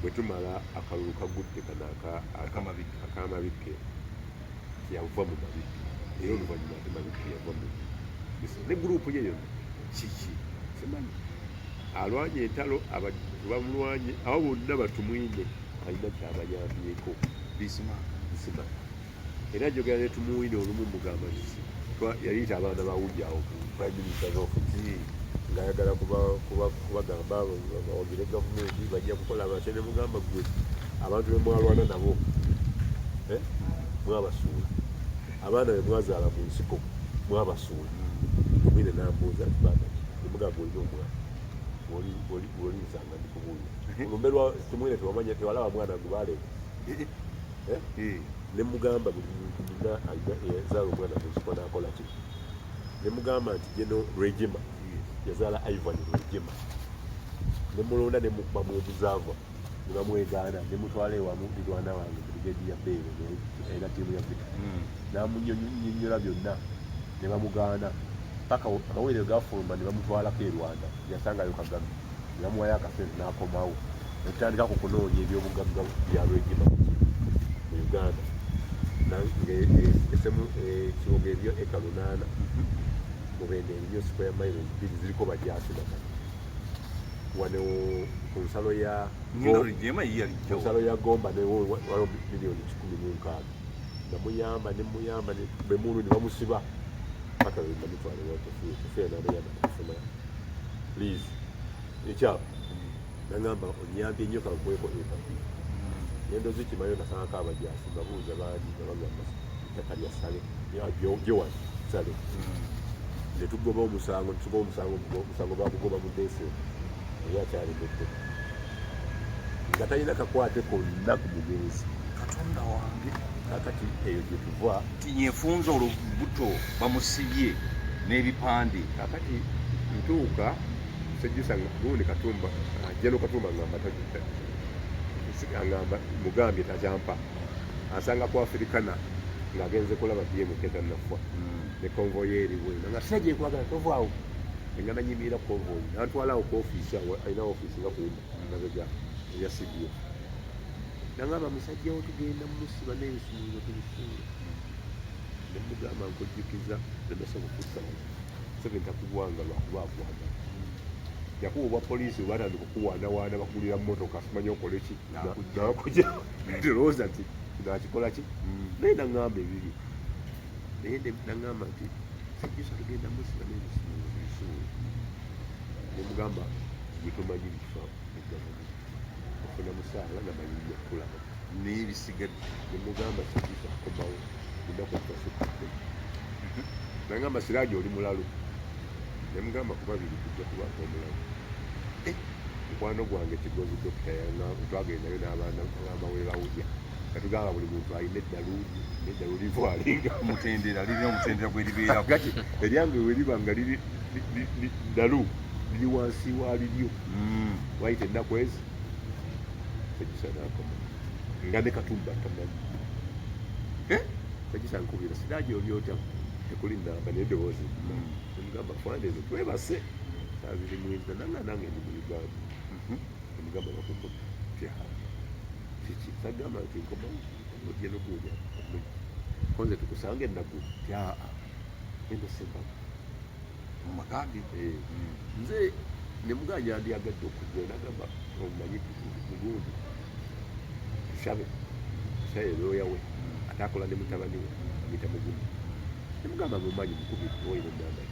bwe tumala akalulu kagudde kano akamabike yava mu mabike era oluvannyuma ate mabike yava mu ne gurupu ye yonna kiki simanyi alwanye entalo bamulwanye awo bonna batumwine alina kyabayambyeko Bismarck era njogera ne tumuwine olumu mugamba nti yayita abaana bawujjawo ku prime minister's office ng'ayagala kubagamba bawagire gavumenti bajja kukola batya ne mugamba gwe abantu be mwalwana nabo mwabasuula abaana be mwazaala mu nsiko mwabasuula mwine nambuuza nemugamba olina omwana olinsanga ndikubuuza olumbe lwa tumwine tewalaba mwana gubaleka nemugamba buli muntu nina yazaala omwana mu nsiko nakola ki nemugamba nti geno Regima yazaala Ivan Regima nemulonda nemukuba mu obuzaava nebamwegaana nemutwala ewamu mirwana wange brigedi ya Beere era tiimu ya Vita namunyonyola byonna nebamugaana paka amawulire gafuluma nebamutwalako e Rwanda yasangayo Kagame nebamuwayo akasente n'akomawo netutandika ku kunoonya ebyobugagga bya Regima mu Uganda ekiwoga ebyo eka 8 mubende ebyo square miles 2 ziriko bajasinaka wano ku nsalo ya Gomba waliwo miliyoni 16 namuyamba bemulu ne bamusiba paka bamutwala tufenaanayanaafuna please ekyabo nagamba onyambye nnyo kakweko epapi yendo zikimayo nasangako abajasi babuuza baani nabagamba ettaka lya Sale Joan Sale netugoba omusango bakugoba mu Dese era akyalemedde nga talina kakwate konna ku mugenzi Katonda wange kakati eyo gye tuva tinyefunza olubuto bamusibye n'ebipande kakati ntuuka Ssejusa gundi Katumba Jeno Katumba ngamba mugambye takyampa asanga ku Afrikana ng'agenze kulaba BM ketannafa ne konvoyeri bwe nga sajja ekwagala tovaawo engana nyimirira konvoyi nantwalawo ku ofiisi alina ofiisi nga kuuma nabega eya CDO nangamba musajjawo tugenda musiba n'ebisumuluzo tubifuula ne mugamba nkujjukiza nebasaba okussa takuwanga lwakuba akwagala yakuba obwa poliisi batandika okuwaanawaana bakulira mmotoka simanyi okole ki nakuja ndowooza nti nakikola ki naye naŋŋamba ebiri naye naŋŋamba nti Ssejusa tugenda musiba n'ebisuula nemugamba gitumanyi bifa egavumenti ofuna musaala namanyinya kulaba n'ebisigadde nemugamba Ssejusa akomawo lunaku tutasukadde naŋŋamba Siraaji oli mulalu nemugamba ku babiri kujja kubanga omulalu mukwano gwange Kigozi dokita twagendayo n'abaana bamawere bawulya katugamba buli muntu alina eddalu livwalinga mutendera lirina omutendera gwe libeerako kati eryange we liba nga liri ddalu liri wansi waliryo wayita ennaku ezi Ssejusa n'akoma nga ne Katumba tamanyi Ssejusa nkubira Siraje oli otya tekuli namba n'eddoboozi emugamba Fwandezo twebase saa ziri mwezi nange ndi mu Uganda emugamba bakukola kiki sagamba nti nkoma ojja n'okuwulya konze tukusange ennaku aa eno Sembabule mu makage nze ne muganja andyagadde okugwa nagamba omumanyi mugundi tusabe looya we ate akola ne mutabani we amuyita Mugumu ne mugamba mumanyi mukubi oyo namba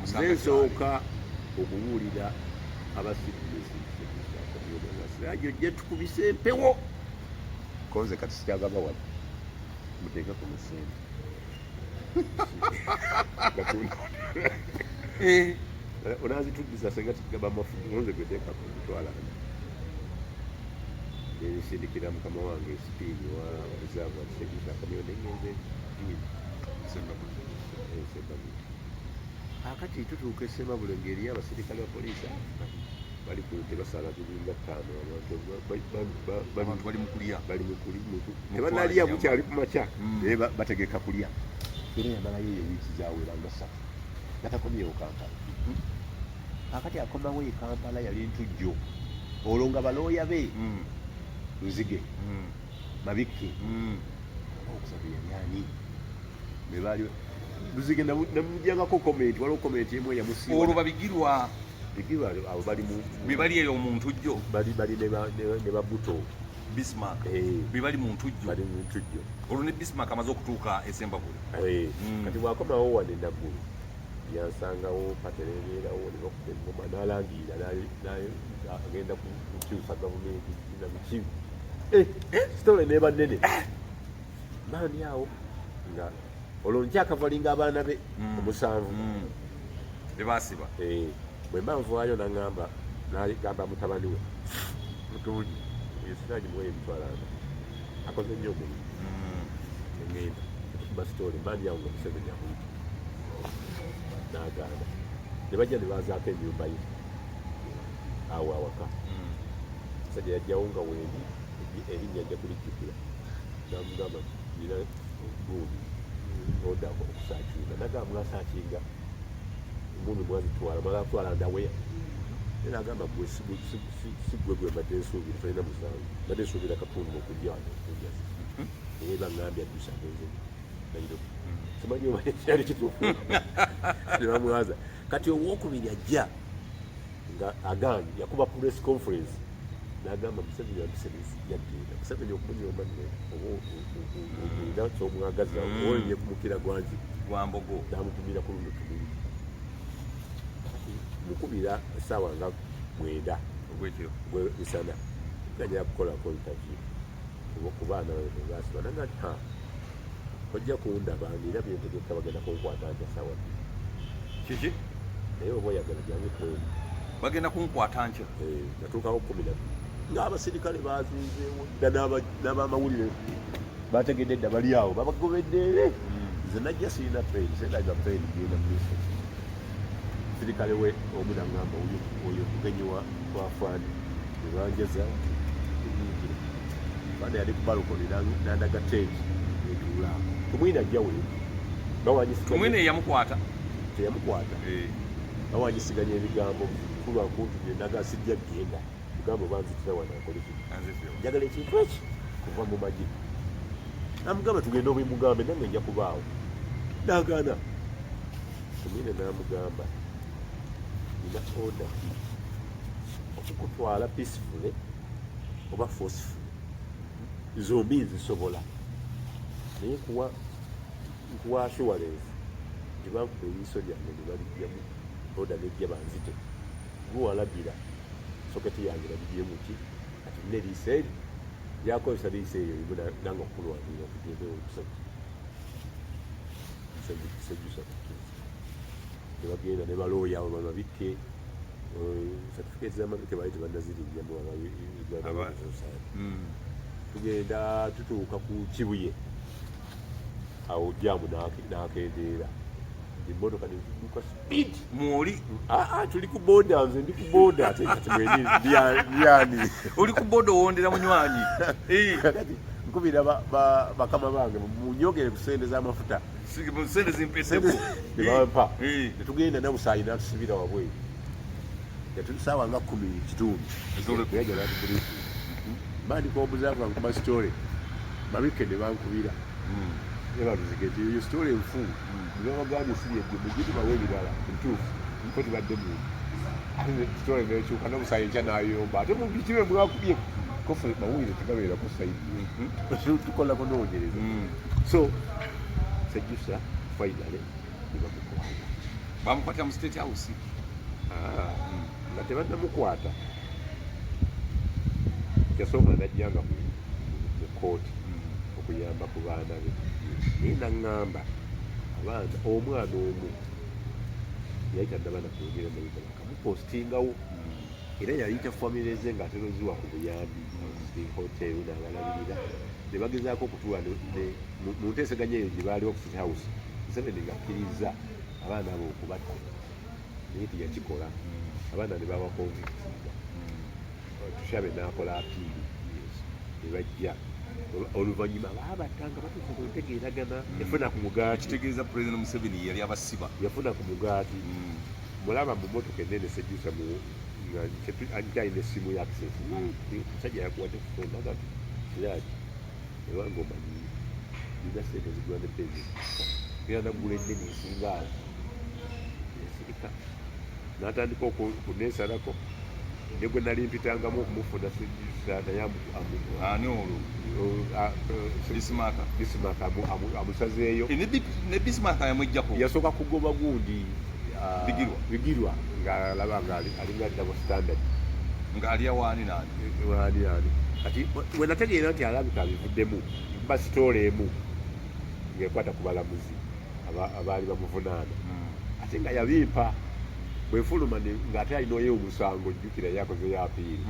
nze nsooka okubuulira abasirikesi Siraje ojja tukubisa empewo konze kati sikyagamba wali muteeka ku musente onazituddiza senga kigaba mafuta nze gweteeka ku mutwala nsindikira mukama wange sipiini wa reserve Ssejusa akamyo nengenze Sembabule akati tutuuka e Sembabule ng'eri abasirikale ba poliisi bali ku tebasala biringa 5 abantu bali mu kulya tebanalya bukyali ku makya naye bategeka kulya era yamalayo eyo wiiki zawera nga 3 gatakomyewo Kampala akati akomawo e Kampala yali ntujjo olwo nga balooya be Luzige Mabikke okusatu yali ani bebali Luzige namujjangako komenti waliwo komenti emu eyamusiiwa olwo babigirwa abo bali mu bibali eyo omuntu jjo bali ne babuto Bismarck bibali mu ntujjo olwo ne Bismarck amaze okutuuka e Sembabule kati bwakomawo wane naggulu yansangawo paterebeerawo ne bakuba engoma n'alangiira agenda kukyusa gavumenti na bikibi sitole neba nnene maani awo nga olwo nkyakavalinga abaana be 7 bebasiba bwe manvaayo nagamba mutabani we mutungi Siraje muwe emitwalanga akoze nnyo omulimu engenda okuba sitole maani awo nga Museveni amuyita n'agaana ne bajja ne bazaako ennyumba ye awo awaka musajja yajjawo nga wendi erinnya ajja kulijjukira namugamba nina gundi oda okusaakinga nagamba mwasakinga mumi mwazitwala mwazatwala ndaweya era agamba gwe si gwe badde nsuubira talina musango badde nsuubira Katumba okujja wano okunjaza naye baŋŋambye addusa agenze nairo simanyi oba kyali kituufu ne bamwaza kati owookubiri ajja nga agaanye yakuba press conference n'agamba Museveni yagenda Museveni okumunyooma oina kyomwagaza olinye kumukira gwanzi Gwambogo n'amutumira ku luno tubiri mukubira essaawa nga 9 ogw'emisana gajja kukolako interview ku baana basiba nanga ojja kundaba ndira byentegeka bagenda kunkwata nti essaawa kiki naye oba oyagala jangu kwemu bagenda kunkwata nkya natuukawo 12 ng'abasirikale bazinzeewo dda n'abamawulire bategedde dda bali awo babagobedde nze najja sirina train sendaga train genda police sirikale we omu nagamba oyo mugenyi wa Fwani nebanjeza nyingire Fwani yali ku balukoni nandaga teegi etuulaako tumwine ajja wendi tumwine yamukwata teyamukwata bawanyisiganya ebigambo kulwankuntumye naga sijja genda bigambo banzitira wanakoleki njagala ekintu eki kuva mu magi namugamba tugenda obwemugambe nange nja kubaawo nagaana tumwine namugamba nina oda okukutwala peacefully oba forcefully zombi nzisobola naye nkuwa assurance tebankuba eriiso lyange nebalijjamu oda nejja banzite guwalagira soketi yange nabijemuki ati nina eriiso eri lyakozesa liiso eyo imu nange okulwanira okugenda okusajja Ssejusa tebagenda ne balooya abo babikke certificate z'amabike baali tebannazirinnya tugenda tutuuka ku Kibuye awo jaamu n'akendeera emmotoka neziduka speed mwoli tuli ku booda nze ndi ku booda ate kati lyani oli ku booda owondera munywanyi kati nkubira bakama bange munyogere ku sente z'amafuta sente zimpeseko nebampa netugenda nabusaayi natusibira wabweru yatutusaawa nga 10:30 yaja natubulisi bandika obuzaava nkuba sitole babike ne bankubira nebaluzigeti eyo sitole enfu nebabagambye siri edde mugitu bawe ebirala entuufu nko tibadde muntu sitole nekyuka nobusaayi nkya nayomba ate mubikibe mwakubye kofe mawulire tegabeerako saidi tukolako noonyereza so Ssejusa finally nebamukwata bamukwatira mu state house nga tebannamukwata yasooka najjanga mu kooti okuyamba ku baana be naye naŋŋamba abaana omwana omu yali taddabana kwogera naye bakamupostingawo era yayita famire ze ng'ateroziwa ku buyambi hoteri n'abalabirira ne bagezaako okutuula mu nteeseganya eyo gye baaliwo ku State House Museveni ng'akkiriza abaana abo okubatta naye teyakikola abaana ne babakonvikitiza tushabe n'akola apiiri ne bajja oluvannyuma baabattanga batuuka ku ntegeeragana yafuna ku mugaati kitegeeza President Museveni yali abasiba yafuna ku mugaati mulaba mu mmotoka ennene Ssejusa nkyalina essimu ya access musajja yakuwadde kufondaga kiraki ewange omanyi nina sente zigula ne pezi era naggula ennene esinga awo esirika n'atandika okuneesalako ne gwe nali mpitangamu okumufuna Ssejusa naye ani olwo Bismarck amusazeeyo ne Bismarck yamwejjako yasooka kugoba gundi bigirwa ng'alaba ng'alinga double standard ng'alya waani naani kati we nategeera nti alabika abivuddemu mba sitoola emu ng'ekwata ku balamuzi abaali bamuvunaana ate nga yabimpa bwefuluma ng'ate alinaoyo omusango jjukira yakozeyo apiiri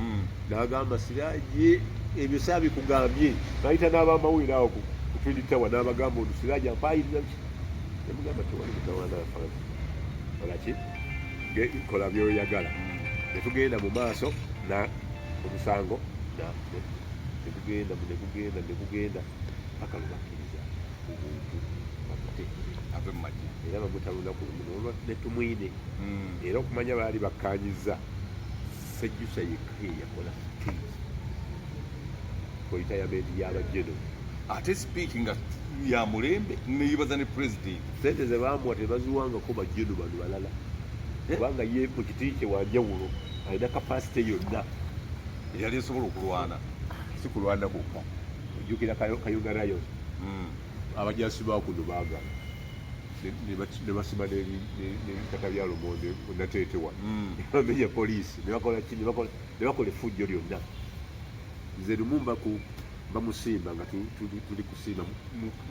n'agamba Siraje ebyo saabikugambye nayita n'abamawulire awo ku Twinitawa n'abagamba ono Siraje ampaayirira ki yamugamba tewali mutawaana afansi olaki kola byoyagala netugenda mu maaso omusango negugenda paka lubakkiriza omuntu bamute ave mu magye era bamutalunako olwo netumwine era okumanya baali bakkanyiza Ssejusa yekka yakola retirement y'abajeno ate speaking ya mulembe neyibaza ne president sente ze bamuwa tebaziwangako bajeno bano balala kubanga ye mu kiti kye wanjawulo alina kapasite yonna yali esobola okulwana si kulwana kwokka ojjukira kayunga rayo abajasi bakuno baagala ne basima n'ebikata bya lumonde nateetewa bamenya poliisi ne bakola effujjo lyonna nze lumumba bamusimba nga tuli kusimba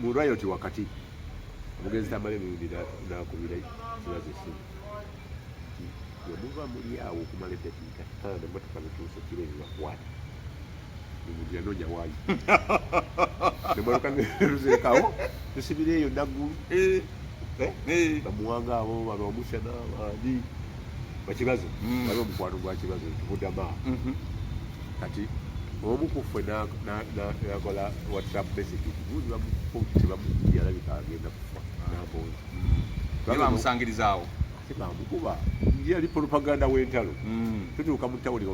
mu rayoti wakati omugenzi tamala emirundi nakubira kibazo esimu wemuva muli awo okumala eddakiika 5 emotoka netuuse kirezi bakwata omuntu yanoonya waayo nemotoka neruzirekawo tusibireeyo naggulu bamuwanga abo babamusana baani bakibazo bali omukwano gwa kibazo tubuddamaa kati omu kuffe nakola whatsapp message gundi bamukubye alabika agenda kufa naponza bamusangirizaawo bamukuba yali propaganda w'entalo tutuuka mu ttawuli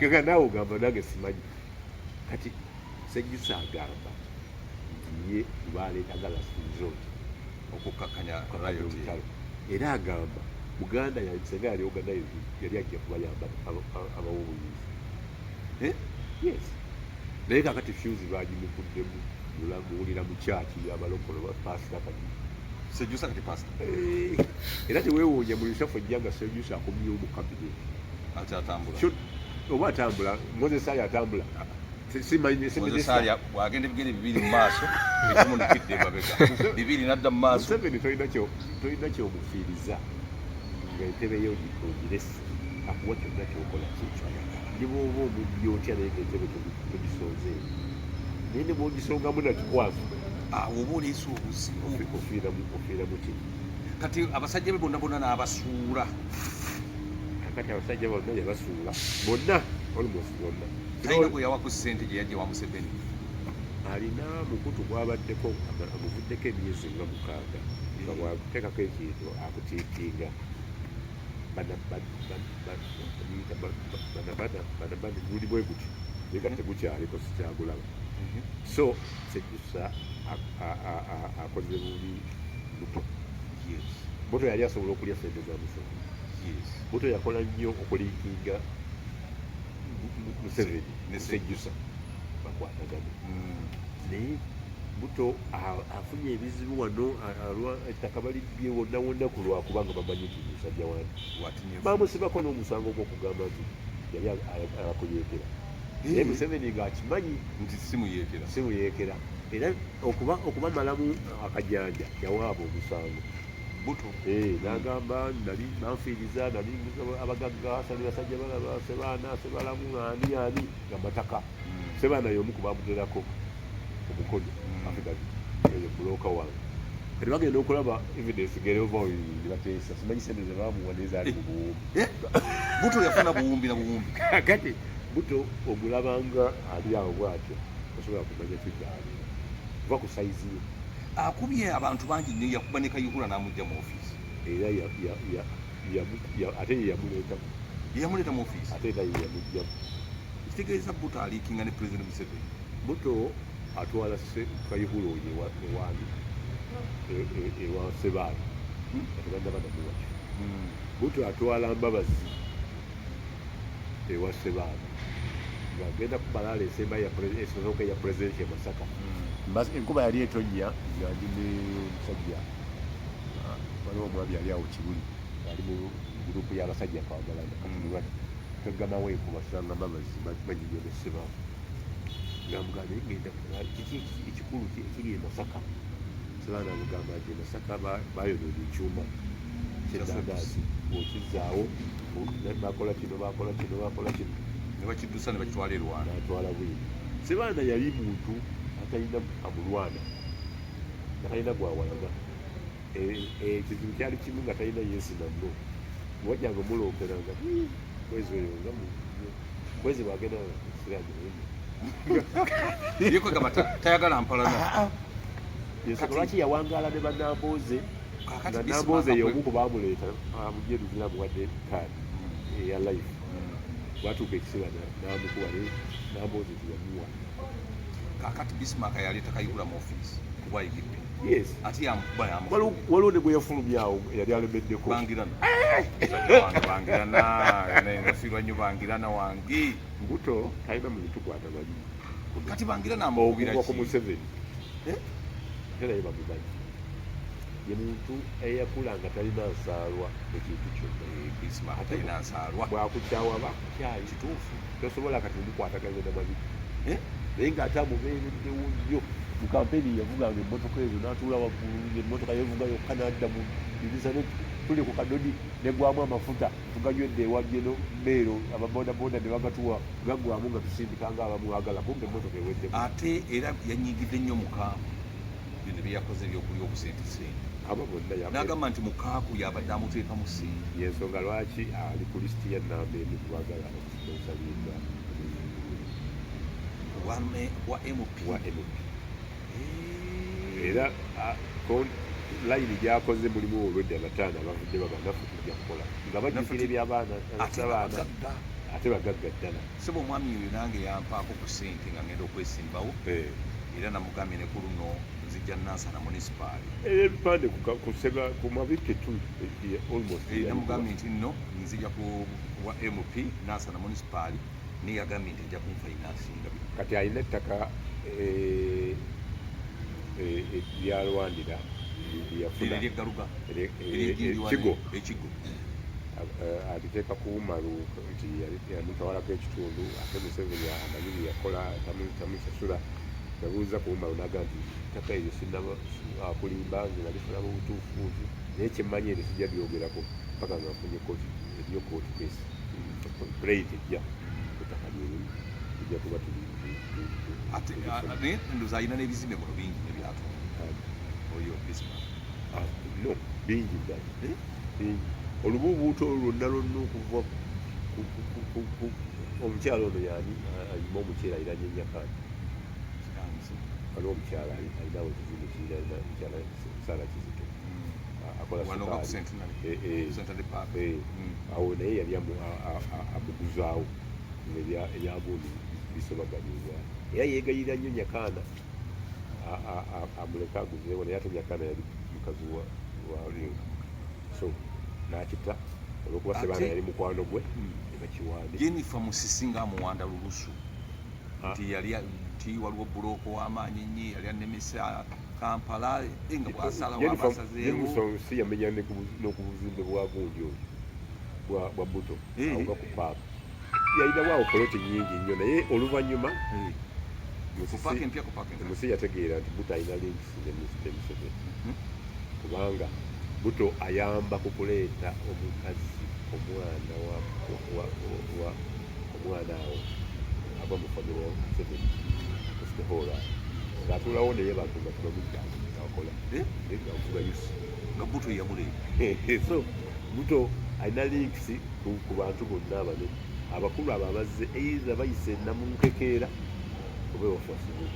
gaga naawe ogamba nange simanyi kati Ssejusa agamba nti ye baleetaga last resort okukakkanya olutalo era agamba Buganda senga yali organize yali ajja kubayamba abawubuyizi yes naye kakati fuse bagimukuddemu muwulira mu kyaki abalokolo bapasita kati Ssejusa kati pasita era teweewuunya mu yusafu ejjanga Ssejusa akomyewo mu kabineti ate atambula oba atambula Moses ali atambula Museveni bwagenda ebigere bibiri mu maaso ekimu nekidde emabega bibiri nadda mu maaso. Museveni tolina kyomufiiriza ng'entebe yo ogirese akuwa kyonna kyokola kyekyayagala. Ne bw'oba omubbi otya naye ng'entebe togisonze naye ne bw'ogisongamu nakikwafu oba oleese obuzibu ofiira mu ki. Kati abasajja be bonna bonna n'abasuula. Kati abasajja bonna yabasuula bonna almost bonna. Talina gwe yawaku ssente gye yajja wa Museveni. Alina mukutu gwabaddeko amuvuddeko emyezi nga 6 nga bwakuteekako ekintu akutiikinga banabani guli bwe guti naye kati tegukyaliko sikyagulaba. So Ssejusa akoze bubi Buto. Buto yali asobola okulya ssente za Museveni. Buto yakola nnyo okulinkinga Museveni ne Ssejusa bakwatagana. Naye Buto afunye ebizibu wano ettaka balibbye wonna wonna ku lwakubanga bamanyi nti musajja wange bamusibako n'omusango gw'okugamba nti yali akoyeekera. Naye Museveni ng'akimanyi nti simuyeekera era okubamalamu akajanja yawaaba omusango. Buto n'agamba nali banfiiriza nali abagagga sali basajja balaba sebalamu ani nga mataka. Sebaana y'omu ku bamuterako omukono Africa eyo bulooka wange. Kati bagenda okulaba evidence gerova ne bateesa simanyi sente ze baamuwa naye zaali mu buwumbi. Buto yafuna buwumbi na buwumbi. Kati Buto omulabanga ali awo bw'atyo osobola kumanya kigaali kuva ku sayizi ye. Akubye abantu bangi nnyo yakuba ne Kayihura n'amugya mu ofiisi. Era ate ye yamuleeta mu ofiisi. Ate era ye yamugjamu. Kitegeeza Buto aliikinga ne President Museveni. Buto atwala Kayihura oyo ewaani ewa Sebaana atuganda banamuwaki. Buto atwala Mbabazi ewa Sebaana ng'agenda ku balaala esooka ya pulezidenti e Masaka. Enkuba yali etonnya nga ndi ne musajja waliwo omwami yali awo Kibuli ali mu gurupu y'abasajja kwagalana katulwana tweggamawo enkuba sanga Mbabazi banyinyo ne Sebaana ng'amugamba naye ngenda kiki ekikulu ekiri e Masaka. Sebaana amugamba nti e Masaka bayonoona ekyuma ky'eddaadaasi bw'okizzaawo bakola kino ne bakiddusa ne bakitwala e Rwanda n'atwala bwino. Sebaana yali muntu atalina amulwana nga talina gwawalaga. Ekizibu kyali kimu nga talina Yesu nanno bwajjanga omulooperanga mwezi oyo nga mwezi bwagenda siraje yekwegamba tayagala mpalana. Lwaki yawangaala ne bannambooze nga Nambooze y'omu ku baamuleeta amugye luzira amuwadde kaadi eya life. Bwatuuka ekiseera n'amukuba naye Nambooze teyamuwa. Kakati Bismarck yaleeta Kayihura mu ofiisi kuba ayigidde. Yes. Ate yamukuba waliwo ne gwe yafulumya awo yali alemeddeko. Bangirana nafiirwa nnyo Bangirana wange. Buto talina muntu tukwata bali. Kati Bangirana amubira ki? Ku Museveni. Era ye bamumanyi. Ye muntu eyakula nga talina nsaalwa ekintu kyonna. Bismarck talina nsaalwa. Bwakukyawa bakukyayi kituufu. Tosobola kati omukwataganya n'amabiri. Naye ng'ate amubeereddewo nnyo. Mu kampeni yavuganga emmotoka ezo n'atuula waggulu ng'emmotoka yevuga yokka n'adda mu dirisa tuli ku kadodi negwamu amafuta tuganywedde ewageno meero ababodaboda ne bagatuwa gaggwamu nga tusindikanga abamwagala kumbe emmotoka ewedde. Ate era yanyigidde nnyo mukaamu bino bye yakoze ebyokulya okusentisente abo bonna n'agamba nti mukaaku yabadde amuteeka mu ssiiri. Yensonga lwaki ali ku lisiti ya namba emu kubagala okusiponsalinga wa MP. Era layini gyakoze mulimu olwedde abataano abavudde baganafu tujja kukola nga bajjukira ebyabaana abaana ate bagagga ddala. Sebo omwami oyo nange yampaako ku ssente nga ngenda okwesimbawo era namugambye ne ku luno nzijja Nansana munisipaali ebipande ku mabike namugambye nti nno nzija ku wa MP Nansana munisipaali naye yagambye nti ajja kunfainansinga. Kati alina ettaka lyalwanira lyafuna eryeggaluga ekigo aliteeka kuwumalu nti yamutwalako ekitundu ate Museveni amanyi bye yakola tamusasula. Yabuuza kuwumalu n'agamba nti ttaka eryo akulimba nze nalifuna mu butuufuuzi naye kyemmanyi eri sijja byogerako paka nga nfunye eriyo kooti kesi puleyiti ejja ettaka lyerimu tujja kuba ate naye ndoza alina n'ebizimbe muno bingi nebyatonda oyo no bingi ddala bingi olubuubuuto lwonna lwonna okuva omukyala ono yani alima omuceere aliranye Nyakana waliwo omukyala alinawo ekizimbe kirina mukyala Saala Kizito akola awo naye yali amuguzaawo ebyagundi bisobaganyibwa era yeegayirira nnyo Nyakana amuleka aguzeewo naye ate Nyakana yali mukazi wa so n'akita olwokuba Sebaana yali mukwano gwe nebakiwande. Jennifer Musisi ng'amuwanda lulusu nti waliwo buloko w'amaanyi nnyo yali anemesa Kampala nga bw'asalawo abasazeewo. Musisi yamenya n'okubuzimbe bwa gundi oyo bwa Buto awuga ku paaka yalinawo poloti nnyingi nnyo naye oluvannyuma Musisi yategeera nti Buto alina links ne Museveni kubanga Buto ayamba ku kuleeta omukazi omwana awo ava mu famire ya Museveni Ssejusa ng'atuulawo naye bantu nga tubamudda akola avuga yusi nga Buto yamuleeta. So Buto alina links ku bantu bonna abanene abakulu abo abazze eiza bayise namunkekeera oba ewafasibu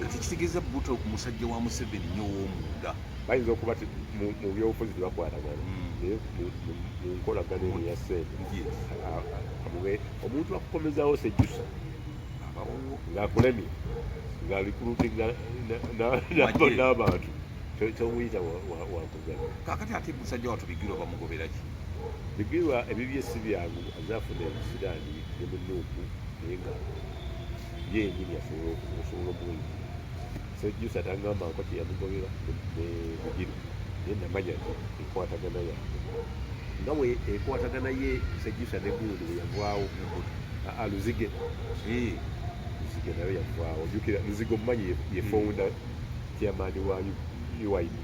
kati kitegeeza Buto musajja wa Museveni nnyo ow'omunda. Bayinza okuba mu byobufuzi tebakwatagana naye mu nkolagana eno ya ssente omuntu akukomezawo Ssejusa ng'akulemye ng'alikulutinga n'abantu tomuyita wakugana. Kaakati ate musajja wattu Bigirwa bamugobera ki? Bigirwa ebibye si byangu azaafuna ebisiraani ne munuuku naye nga ye yennyini asobola omwingi. Ssejusa tangamba nko teyamugobera Bigirwa naye namanya nti ekwatagana yange nga bwe ekwatagana ye Ssejusa ne gundi bwe yavaawo Luzige nayo yavaawo. Ojjukira Luzige omumanyi ye founder chairman wa UID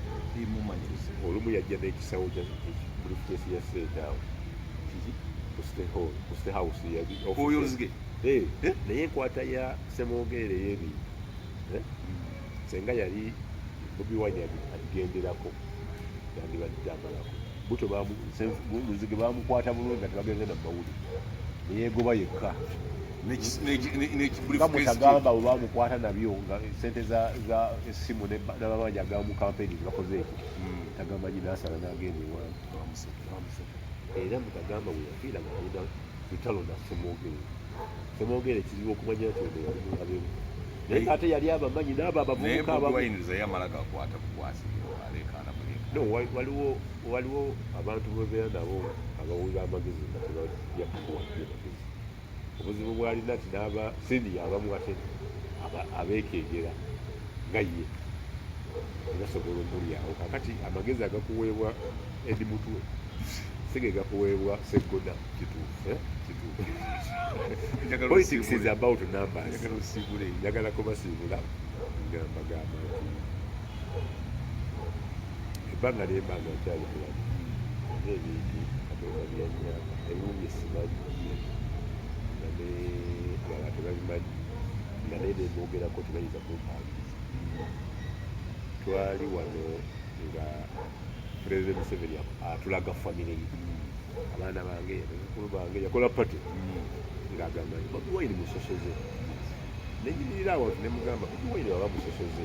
olumu yajja n'ekisawo briefcase ya ssente awo ku State House oyo Luzige naye enkwata ya Ssemwogerere y'ebintu senga yali Bobi Wine agigenderako yandibadde amalako. Buto Luzige bamukwata bulungi nga tebagenze na mawulire neyeegoba yekka mutagamba bwe bamukwata nabyo nga sente za essimu n'amabanja agamu kampeni bakoze ekyo tagamanyi n'asala n'agenda ewange era mutagamba bwe yafiira nga alina lutalo na Ssemwogerere kizibu okumanya nti ono yali mulabeemu naye ate yali abamanyi n'abo abavubuka waliwo abantu bebeera nabo abawulira amagezi nga tebajja kukuwa magezi. Obuzibu bwalina nti n'aba siniya abamu ate abeekegera nga ye gasobola omulyawo. Kakati amagezi agakuweebwa Edi Mutwe sige gakuweebwa Sseggona kituufu. Politics is about numbers. Njagala kubasiibula ngambagamba nti ebbanga ly'embanga nkyali mulamu n'ebintu Katonda byanyamba ebiwumye simanyi nga tebabimanyi nga naye nembogerako tebayinza kumpangiza. Twali wano nga Pulezidenti Museveni atulaga famire ye abaana bange bakulu bange yakola pati ng'agamba nti Bobi Wine musosoze nenyimirira awo nemugamba Bobi Wine waba musosoze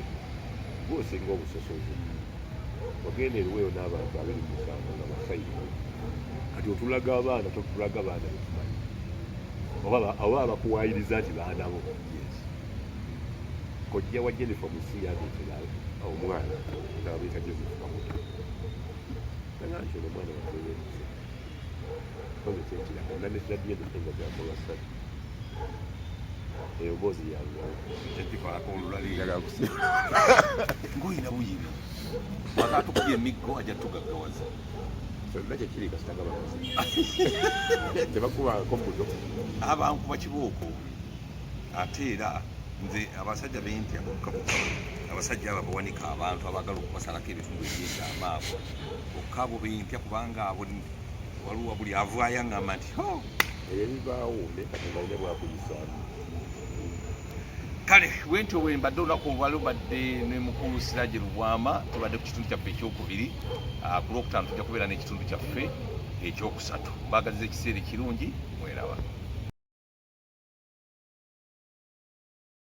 gwosinga obusosoze wagenda eriweeyo n'abantu 27 nga bafayiro kati otulaga abaana totulaga baana betumanyi oba abakuwaayiriza nti baanabo kojja wa Jennifer Musisi yageetera omwana ng'abeeta Joseph Kamuta naga nti ono omwana wateebereze koze kyekiraga nanezaddiyo netenga zakola ssatu eyo mboozi yange ekikolako olulaliagala kusiba ng'oyina buyino akatukubye emiggo ajja tugaggawaza kyonna kyekiri kasitaga bakazi tebakubangako mbuto abankuba kibooko ate era nze abasajja bentya abasajja abo bawanika abantu abagala okubasalako ebitundu ebyekyama abo bokka abo bentya kubanga abo waliwo buli avaayo aŋŋamba nti ebyo bibaawo naye katonda alina bwakuyisaamu. kale wentyo we mbadde olunaku olwali badde ne mukulu Siraje Lubwama tubadde ku kitundu kyaffe ekyokubiri ku lwokutaano tujja kubeera n'ekitundu kyaffe ekyokusatu. Mbagaliza ekiseera ekirungi mweraba.